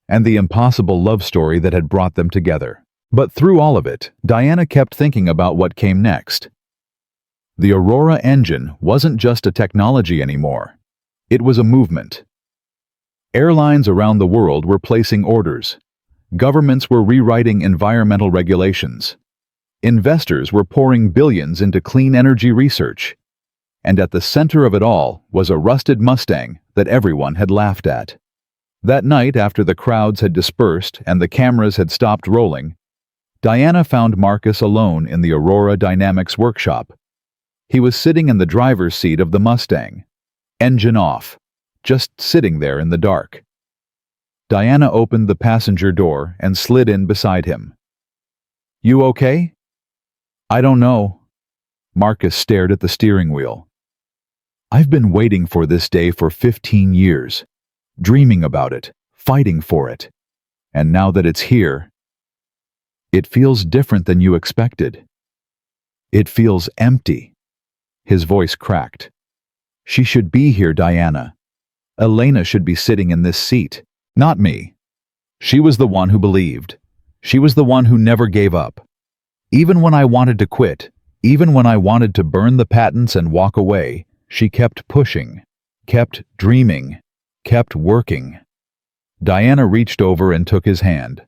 and the impossible love story that had brought them together. But through all of it, Diana kept thinking about what came next. The Aurora engine wasn't just a technology anymore. It was a movement. Airlines around the world were placing orders. Governments were rewriting environmental regulations. Investors were pouring billions into clean energy research. And at the center of it all was a rusted Mustang that everyone had laughed at. That night, after the crowds had dispersed and the cameras had stopped rolling, Diana found Marcus alone in the Aurora Dynamics workshop. He was sitting in the driver's seat of the Mustang, engine off, just sitting there in the dark. Diana opened the passenger door and slid in beside him. "You okay?" "I don't know." Marcus stared at the steering wheel. "I've been waiting for this day for 15 years, dreaming about it, fighting for it. And now that it's here, it feels different than you expected. It feels empty." His voice cracked. "She should be here, Diana. Elena should be sitting in this seat, not me. She was the one who believed. She was the one who never gave up. Even when I wanted to quit, even when I wanted to burn the patents and walk away, she kept pushing, kept dreaming, kept working." Diana reached over and took his hand.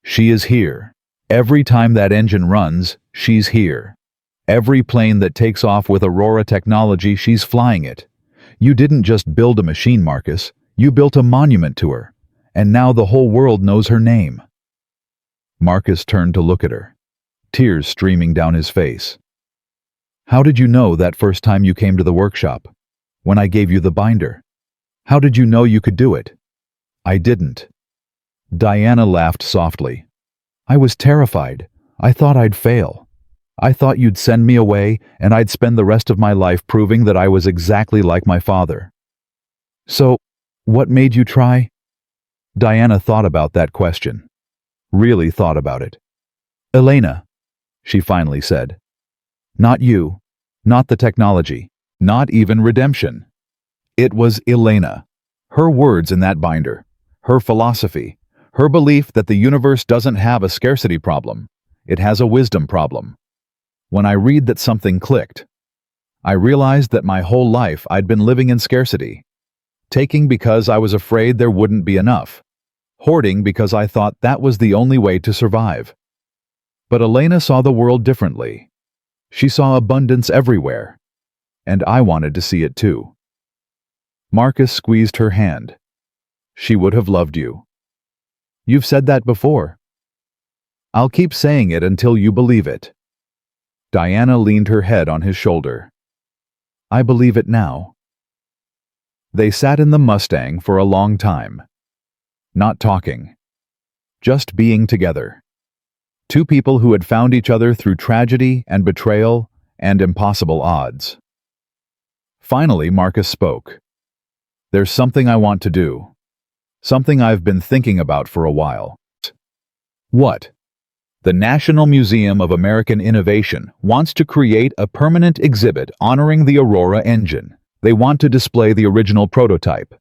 "She is here. Every time that engine runs, she's here. Every plane that takes off with Aurora technology, she's flying it. You didn't just build a machine, Marcus. You built a monument to her. And now the whole world knows her name." Marcus turned to look at her, tears streaming down his face. "How did you know that first time you came to the workshop, when I gave you the binder? How did you know you could do it?" "I didn't." Diana laughed softly. "I was terrified. I thought I'd fail. I thought you'd send me away and I'd spend the rest of my life proving that I was exactly like my father." "So, what made you try?" Diana thought about that question. Really thought about it. "Elena," she finally said. "Not you. Not the technology. Not even redemption. It was Elena. Her words in that binder. Her philosophy. Her belief that the universe doesn't have a scarcity problem. It has a wisdom problem. When I read that something clicked, I realized that my whole life I'd been living in scarcity. Taking because I was afraid there wouldn't be enough. Hoarding because I thought that was the only way to survive. But Elena saw the world differently. She saw abundance everywhere. And I wanted to see it too." Marcus squeezed her hand. "She would have loved you." "You've said that before." "I'll keep saying it until you believe it." Diana leaned her head on his shoulder. "I believe it now." They sat in the Mustang for a long time. Not talking. Just being together. Two people who had found each other through tragedy and betrayal and impossible odds. Finally, Marcus spoke. "There's something I want to do. Something I've been thinking about for a while." "What?" The National Museum of American Innovation wants to create a permanent exhibit honoring the Aurora engine. They want to display the original prototype.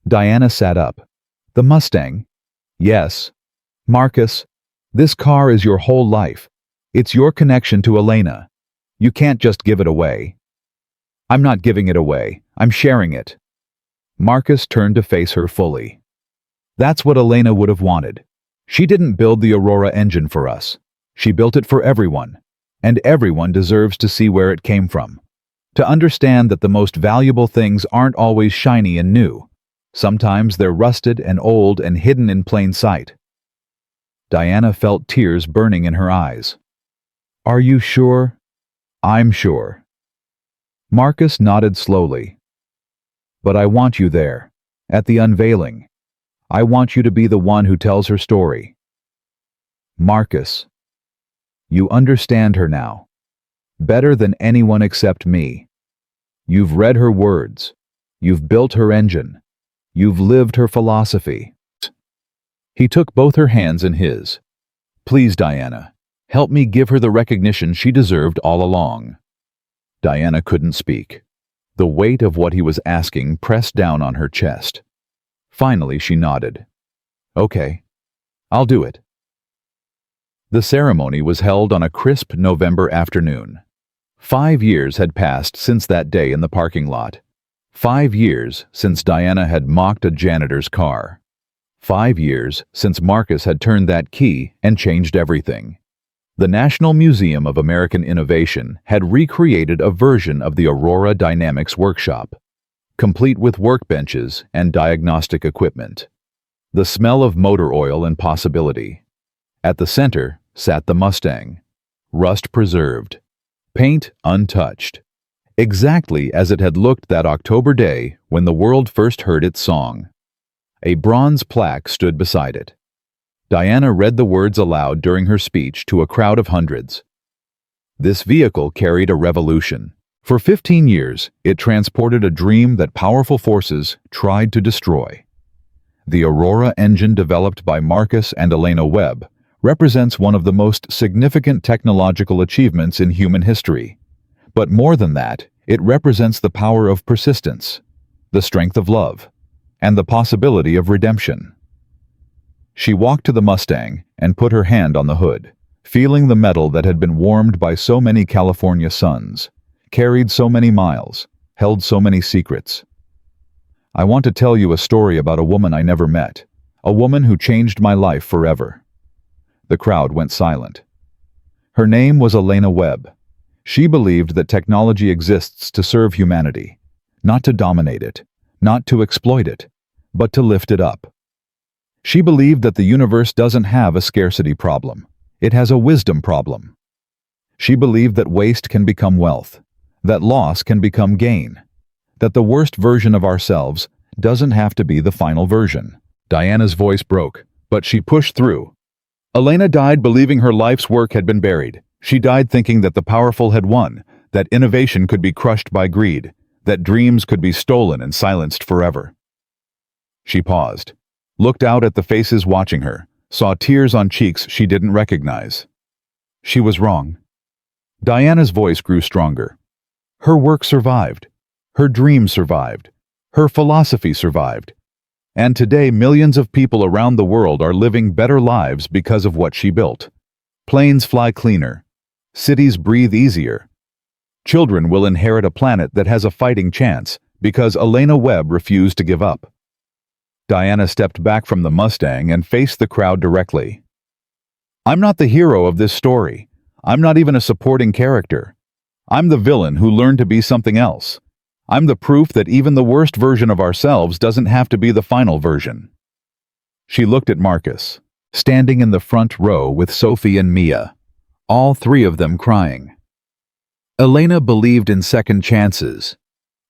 Diana sat up. The Mustang? Yes. Marcus, this car is your whole life. It's your connection to Elena. You can't just give it away. I'm not giving it away. I'm sharing it. Marcus turned to face her fully. That's what Elena would have wanted. She didn't build the Aurora engine for us. She built it for everyone. And everyone deserves to see where it came from. To understand that the most valuable things aren't always shiny and new. Sometimes they're rusted and old and hidden in plain sight. Diana felt tears burning in her eyes. Are you sure? I'm sure. Marcus nodded slowly. But I want you there, at the unveiling. I want you to be the one who tells her story. Marcus, you understand her now. Better than anyone except me. You've read her words. You've built her engine. You've lived her philosophy. He took both her hands in his. Please, Diana, help me give her the recognition she deserved all along. Diana couldn't speak. The weight of what he was asking pressed down on her chest. Finally, she nodded. Okay, I'll do it. The ceremony was held on a crisp November afternoon. 5 years had passed since that day in the parking lot. 5 years since Diana had mocked a janitor's car. 5 years since Marcus had turned that key and changed everything. The National Museum of American Innovation had recreated a version of the Aurora Dynamics workshop, complete with workbenches and diagnostic equipment. The smell of motor oil and possibility. At the center sat the Mustang, rust preserved, paint untouched, exactly as it had looked that October day when the world first heard its song. A bronze plaque stood beside it. Diana read the words aloud during her speech to a crowd of hundreds. This vehicle carried a revolution. For 15 years, it transported a dream that powerful forces tried to destroy. The Aurora engine developed by Marcus and Elena Webb represents one of the most significant technological achievements in human history. But more than that, it represents the power of persistence, the strength of love, and the possibility of redemption. She walked to the Mustang and put her hand on the hood, feeling the metal that had been warmed by so many California suns, carried so many miles, held so many secrets. I want to tell you a story about a woman I never met, a woman who changed my life forever. The crowd went silent. Her name was Elena Webb. She believed that technology exists to serve humanity, not to dominate it, not to exploit it, but to lift it up. She believed that the universe doesn't have a scarcity problem. It has a wisdom problem. She believed that waste can become wealth, that loss can become gain, that the worst version of ourselves doesn't have to be the final version. Diana's voice broke, but she pushed through. Elena died believing her life's work had been buried. She died thinking that the powerful had won, that innovation could be crushed by greed, that dreams could be stolen and silenced forever. She paused, looked out at the faces watching her, saw tears on cheeks she didn't recognize. She was wrong. Diana's voice grew stronger. Her work survived. Her dream survived. Her philosophy survived. And today millions of people around the world are living better lives because of what she built. Planes fly cleaner. Cities breathe easier. Children will inherit a planet that has a fighting chance because Elena Webb refused to give up. Diana stepped back from the Mustang and faced the crowd directly. I'm not the hero of this story. I'm not even a supporting character. I'm the villain who learned to be something else. I'm the proof that even the worst version of ourselves doesn't have to be the final version. She looked at Marcus, standing in the front row with Sophie and Mia, all three of them crying. Elena believed in second chances,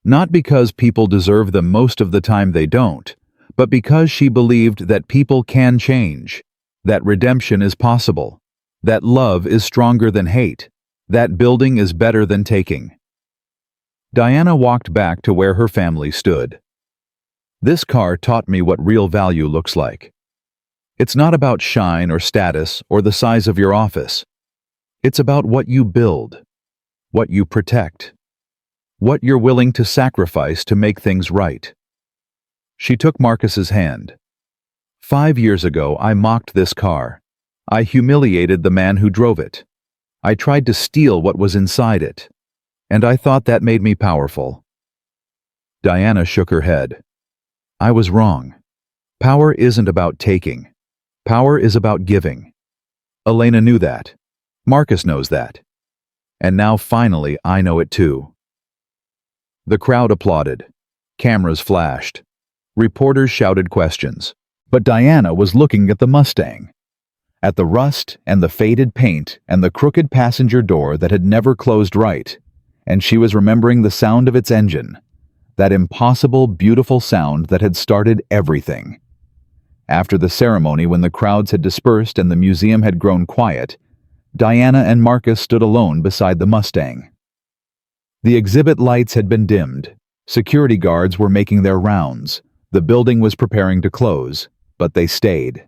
not because people deserve them most of the time they don't, but because she believed that people can change, that redemption is possible, that love is stronger than hate, that building is better than taking. Diana walked back to where her family stood. This car taught me what real value looks like. It's not about shine or status or the size of your office. It's about what you build, what you protect, what you're willing to sacrifice to make things right. She took Marcus's hand. 5 years ago, I mocked this car. I humiliated the man who drove it. I tried to steal what was inside it. And I thought that made me powerful. Diana shook her head. I was wrong. Power isn't about taking. Power is about giving. Elena knew that. Marcus knows that. And now finally I know it too. The crowd applauded. Cameras flashed. Reporters shouted questions. But Diana was looking at the Mustang. At the rust and the faded paint and the crooked passenger door that had never closed right. And she was remembering the sound of its engine. That impossible, beautiful sound that had started everything. After the ceremony, when the crowds had dispersed and the museum had grown quiet, Diana and Marcus stood alone beside the Mustang. The exhibit lights had been dimmed. Security guards were making their rounds. The building was preparing to close, but they stayed.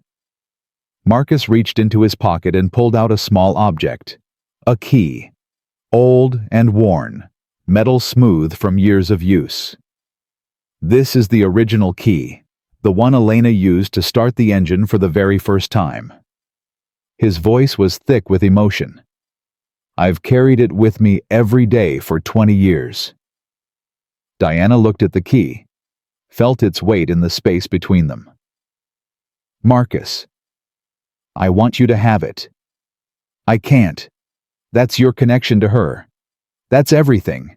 Marcus reached into his pocket and pulled out a small object. A key. Old and worn. Metal smooth from years of use. This is the original key. The one Elena used to start the engine for the very first time. His voice was thick with emotion. I've carried it with me every day for 20 years. Diana looked at the key, felt its weight in the space between them. Marcus, I want you to have it. I can't. That's your connection to her. That's everything.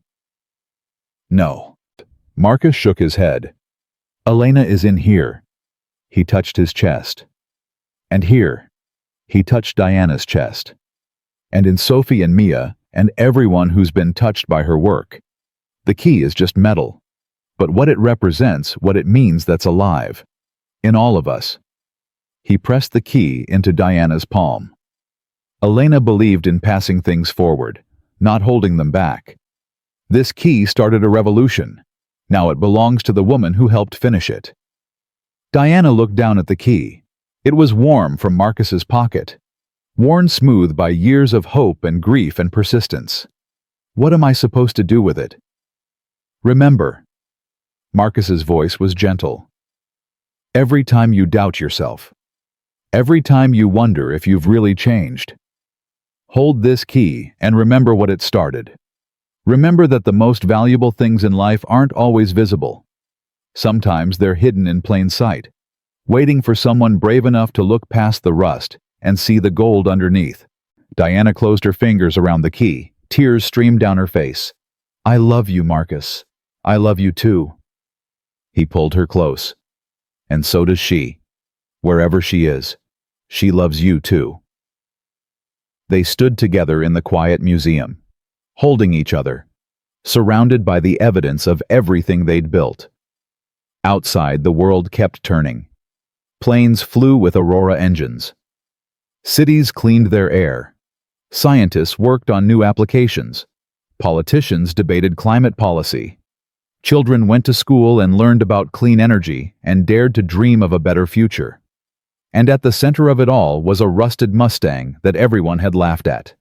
No. Marcus shook his head. Elena is in here. He touched his chest. And here. He touched Diana's chest. And in Sophie and Mia, and everyone who's been touched by her work. The key is just metal. But what it represents, what it means, that's alive. In all of us. He pressed the key into Diana's palm. Elena believed in passing things forward, not holding them back. This key started a revolution. Now it belongs to the woman who helped finish it. Diana looked down at the key. It was warm from Marcus's pocket, worn smooth by years of hope and grief and persistence. What am I supposed to do with it? Remember. Marcus's voice was gentle. Every time you doubt yourself, every time you wonder if you've really changed, hold this key and remember what it started. Remember that the most valuable things in life aren't always visible. Sometimes they're hidden in plain sight, waiting for someone brave enough to look past the rust and see the gold underneath. Diana closed her fingers around the key. Tears streamed down her face. I love you, Marcus. I love you too. He pulled her close. And so does she. Wherever she is, she loves you too. They stood together in the quiet museum, holding each other, surrounded by the evidence of everything they'd built. Outside, the world kept turning. Planes flew with Aurora engines. Cities cleaned their air. Scientists worked on new applications. Politicians debated climate policy. Children went to school and learned about clean energy and dared to dream of a better future. And at the center of it all was a rusted Mustang that everyone had laughed at.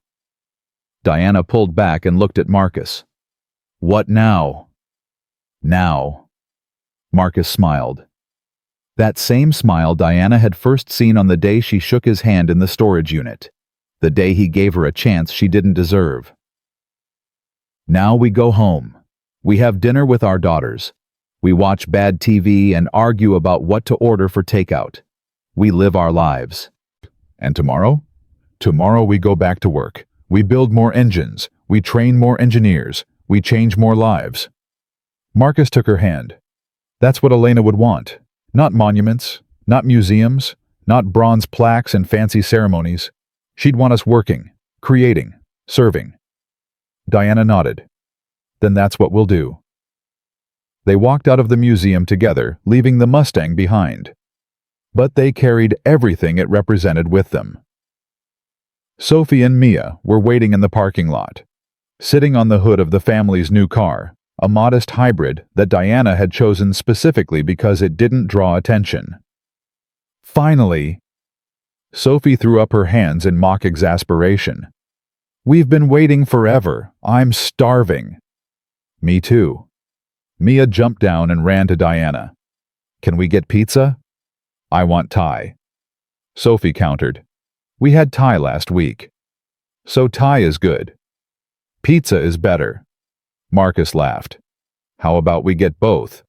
Diana pulled back and looked at Marcus. What now? Now. Marcus smiled. That same smile Diana had first seen on the day she shook his hand in the storage unit, the day he gave her a chance she didn't deserve. Now we go home. We have dinner with our daughters. We watch bad TV and argue about what to order for takeout. We live our lives. And tomorrow? Tomorrow we go back to work. We build more engines. We train more engineers. We change more lives. Marcus took her hand. That's what Elena would want. Not monuments, not museums, not bronze plaques and fancy ceremonies. She'd want us working, creating, serving. Diana nodded. Then that's what we'll do. They walked out of the museum together, leaving the Mustang behind. But they carried everything it represented with them. Sophie and Mia were waiting in the parking lot, sitting on the hood of the family's new car, a modest hybrid that Diana had chosen specifically because it didn't draw attention. Finally, Sophie threw up her hands in mock exasperation. We've been waiting forever. I'm starving. Me too. Mia jumped down and ran to Diana. Can we get pizza? I want Thai. Sophie countered. We had Thai last week. So Thai is good. Pizza is better. Marcus laughed. How about we get both?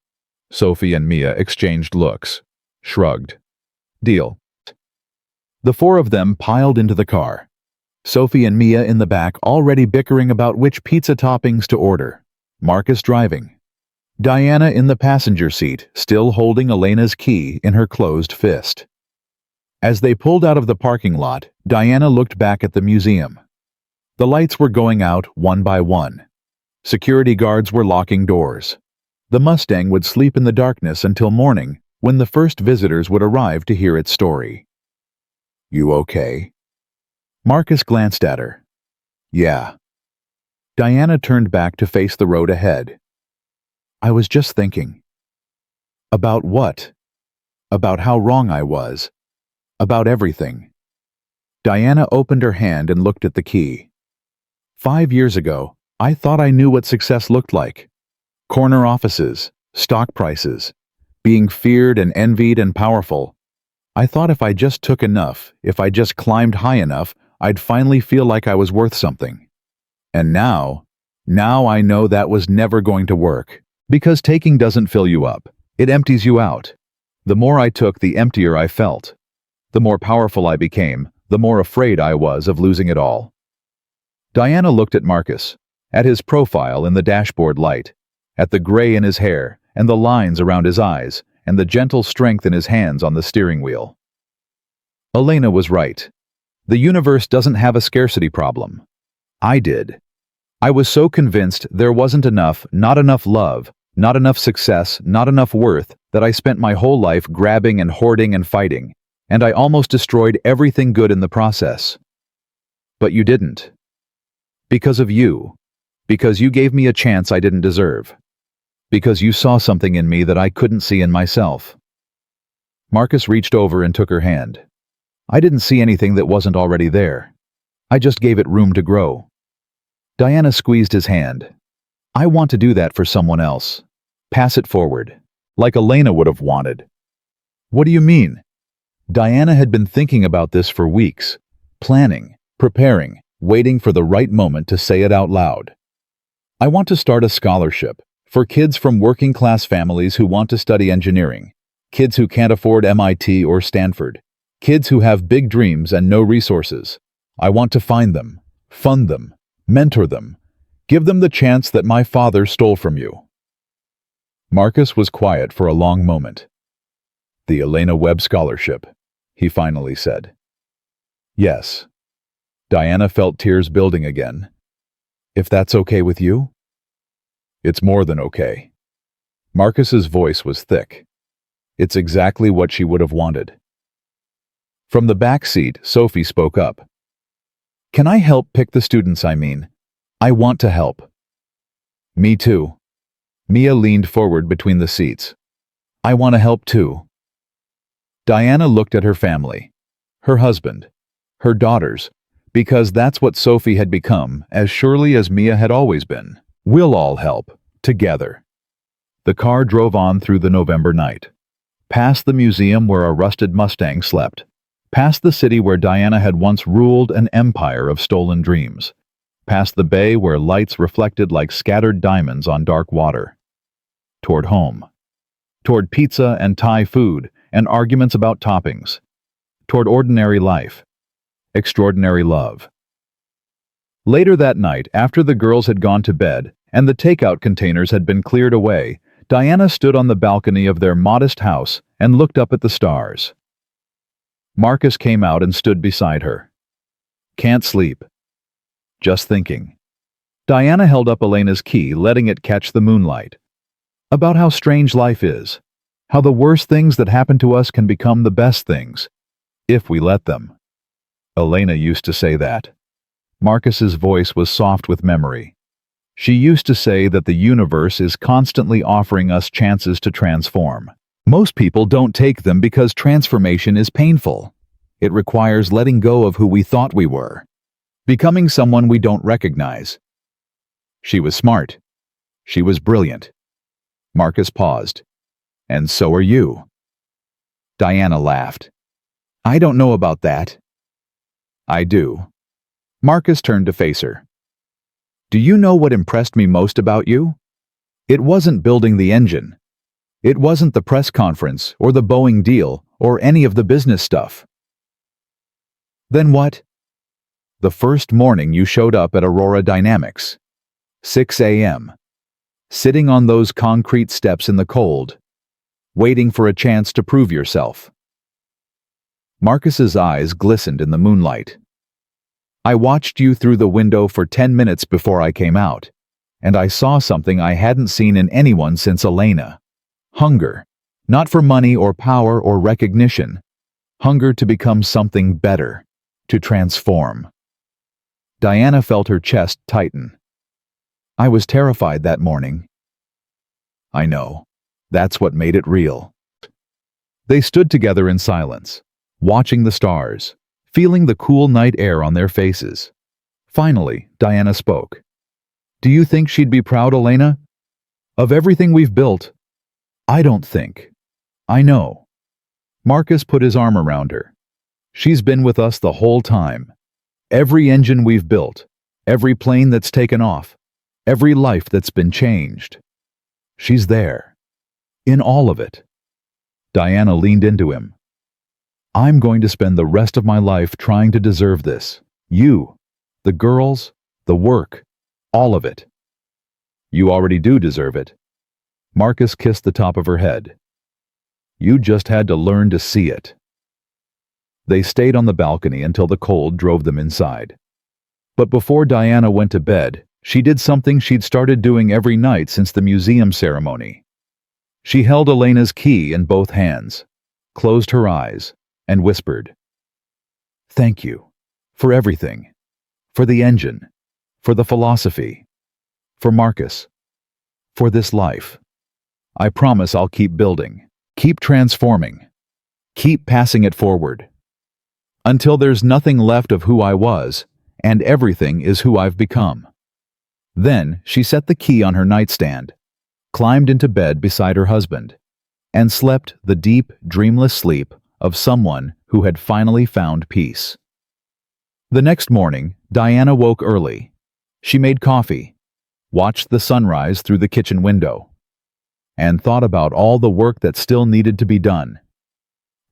Sophie and Mia exchanged looks, shrugged. Deal. The four of them piled into the car. Sophie and Mia in the back already bickering about which pizza toppings to order. Marcus driving. Diana in the passenger seat, still holding Elena's key in her closed fist. As they pulled out of the parking lot, Diana looked back at the museum. The lights were going out one by one. Security guards were locking doors. The Mustang would sleep in the darkness until morning, when the first visitors would arrive to hear its story. You okay? Marcus glanced at her. Yeah. Diana turned back to face the road ahead. I was just thinking. About what? About how wrong I was. About everything. Diana opened her hand and looked at the key. 5 years ago, I thought I knew what success looked like. Corner offices, stock prices, being feared and envied and powerful. I thought if I just took enough, if I just climbed high enough, I'd finally feel like I was worth something. And now I know that was never going to work. Because taking doesn't fill you up, it empties you out. The more I took, the emptier I felt. The more powerful I became, the more afraid I was of losing it all. Diana looked at Marcus, at his profile in the dashboard light, at the gray in his hair and the lines around his eyes and the gentle strength in his hands on the steering wheel. Elena was right. The universe doesn't have a scarcity problem. I did. I was so convinced there wasn't enough, not enough love, not enough success, not enough worth, that I spent my whole life grabbing and hoarding and fighting, and I almost destroyed everything good in the process. But you didn't. Because of you. Because you gave me a chance I didn't deserve. Because you saw something in me that I couldn't see in myself. Marcus reached over and took her hand. I didn't see anything that wasn't already there. I just gave it room to grow. Diana squeezed his hand. I want to do that for someone else. Pass it forward. Like Elena would have wanted. What do you mean? Diana had been thinking about this for weeks. Planning, preparing, waiting for the right moment to say it out loud. I want to start a scholarship for kids from working-class families who want to study engineering, kids who can't afford MIT or Stanford, kids who have big dreams and no resources. I want to find them, fund them, mentor them, give them the chance that my father stole from you. Marcus was quiet for a long moment. The Elena Webb Scholarship, he finally said. Yes. Diana felt tears building again. If that's okay with you? It's more than okay. Marcus's voice was thick. It's exactly what she would have wanted. From the back seat, Sophie spoke up. Can I help pick the students, I mean? I want to help. Me too. Mia leaned forward between the seats. I want to help too. Diana looked at her family, her husband, her daughters, because that's what Sophie had become, as surely as Mia had always been. We'll all help, together. The car drove on through the November night, past the museum where a rusted Mustang slept, past the city where Diana had once ruled an empire of stolen dreams, past the bay where lights reflected like scattered diamonds on dark water. Toward home. Toward pizza and Thai food and arguments about toppings. Toward ordinary life. Extraordinary love. Later that night, after the girls had gone to bed and the takeout containers had been cleared away, Diana stood on the balcony of their modest house and looked up at the stars. Marcus came out and stood beside her. Can't sleep. Just thinking. Diana held up Elena's key, letting it catch the moonlight. About how strange life is. How the worst things that happen to us can become the best things, if we let them. Elena used to say that. Marcus's voice was soft with memory. She used to say that the universe is constantly offering us chances to transform. Most people don't take them because transformation is painful. It requires letting go of who we thought we were, becoming someone we don't recognize. She was smart. She was brilliant. Marcus paused. And so are you. Diana laughed. I don't know about that. I do. Marcus turned to face her. Do you know what impressed me most about you? It wasn't building the engine. It wasn't the press conference or the Boeing deal or any of the business stuff. Then what? The first morning you showed up at Aurora Dynamics. 6 a.m. Sitting on those concrete steps in the cold, waiting for a chance to prove yourself. Marcus's eyes glistened in the moonlight. I watched you through the window for 10 minutes before I came out, and I saw something I hadn't seen in anyone since Elena. Hunger, not for money or power or recognition. Hunger to become something better, to transform. Diana felt her chest tighten. I was terrified that morning. I know. That's what made it real. They stood together in silence, watching the stars, feeling the cool night air on their faces. Finally, Diana spoke. Do you think she'd be proud, Elena? Of everything we've built? I don't think. I know. Marcus put his arm around her. She's been with us the whole time. Every engine we've built, every plane that's taken off, every life that's been changed. She's there. In all of it. Diana leaned into him. I'm going to spend the rest of my life trying to deserve this. You, the girls, the work, all of it. You already do deserve it. Marcus kissed the top of her head. You just had to learn to see it. They stayed on the balcony until the cold drove them inside. But before Diana went to bed, she did something she'd started doing every night since the museum ceremony. She held Elena's key in both hands, closed her eyes, and whispered, Thank you for everything, for the engine, for the philosophy, for Marcus, for this life. I promise I'll keep building, keep transforming, keep passing it forward, until there's nothing left of who I was, and everything is who I've become. Then she set the key on her nightstand, climbed into bed beside her husband, and slept the deep, dreamless sleep of someone who had finally found peace. The next morning, Diana woke early. She made coffee, watched the sunrise through the kitchen window, and thought about all the work that still needed to be done.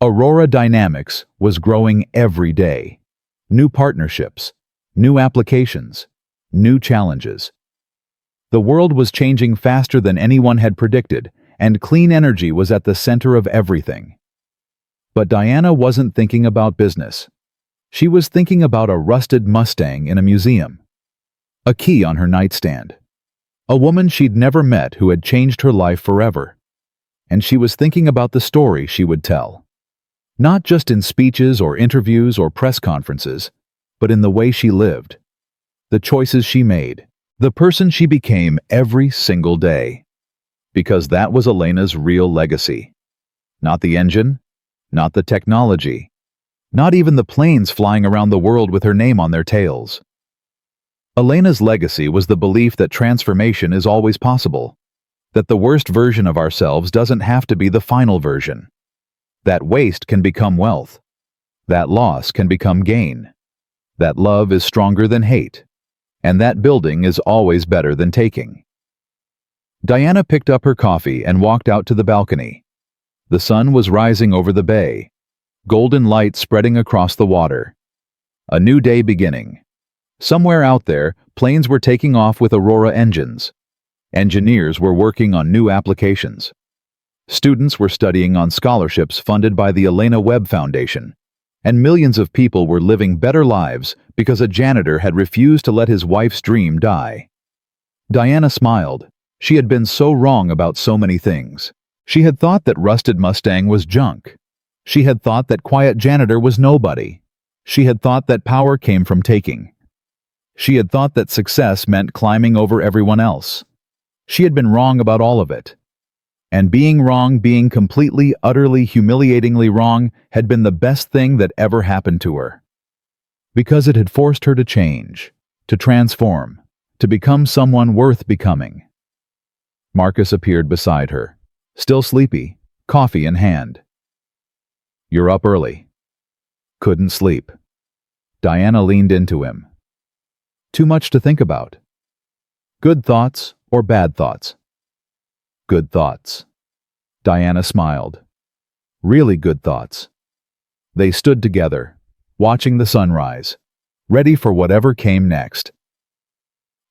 Aurora Dynamics was growing every day. New partnerships, new applications, new challenges. The world was changing faster than anyone had predicted, and clean energy was at the center of everything. But Diana wasn't thinking about business. She was thinking about a rusted Mustang in a museum, a key on her nightstand, a woman she'd never met who had changed her life forever. And she was thinking about the story she would tell, not just in speeches or interviews or press conferences, but in the way she lived, the choices she made, the person she became every single day. Because that was Elena's real legacy. Not the engine, not the technology, not even the planes flying around the world with her name on their tails. Elena's legacy was the belief that transformation is always possible, that the worst version of ourselves doesn't have to be the final version, that waste can become wealth, that loss can become gain, that love is stronger than hate, and that building is always better than taking. Diana picked up her coffee and walked out to the balcony. The sun was rising over the bay, golden light spreading across the water. A new day beginning. Somewhere out there, planes were taking off with Aurora engines. Engineers were working on new applications. Students were studying on scholarships funded by the Elena Webb Foundation. And millions of people were living better lives because a janitor had refused to let his wife's dream die. Diana smiled. She had been so wrong about so many things. She had thought that rusted Mustang was junk. She had thought that quiet janitor was nobody. She had thought that power came from taking. She had thought that success meant climbing over everyone else. She had been wrong about all of it. And being wrong, being completely, utterly, humiliatingly wrong, had been the best thing that ever happened to her. Because it had forced her to change, to transform, to become someone worth becoming. Marcus appeared beside her, still sleepy, coffee in hand. "You're up early." "Couldn't sleep." Diana leaned into him. "Too much to think about." "Good thoughts or bad thoughts?" "Good thoughts." Diana smiled. "Really good thoughts." They stood together, watching the sunrise, ready for whatever came next.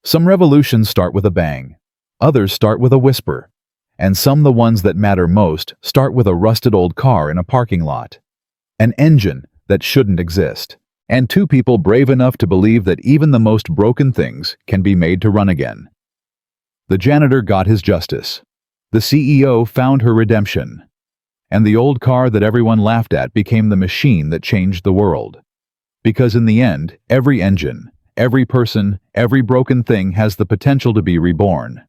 Some revolutions start with a bang, others start with a whisper, and some, the ones that matter most, start with a rusted old car in a parking lot. An engine that shouldn't exist, and two people brave enough to believe that even the most broken things can be made to run again. The janitor got his justice. The CEO found her redemption. And the old car that everyone laughed at became the machine that changed the world. Because in the end, every engine, every person, every broken thing has the potential to be reborn.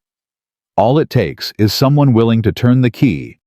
All it takes is someone willing to turn the key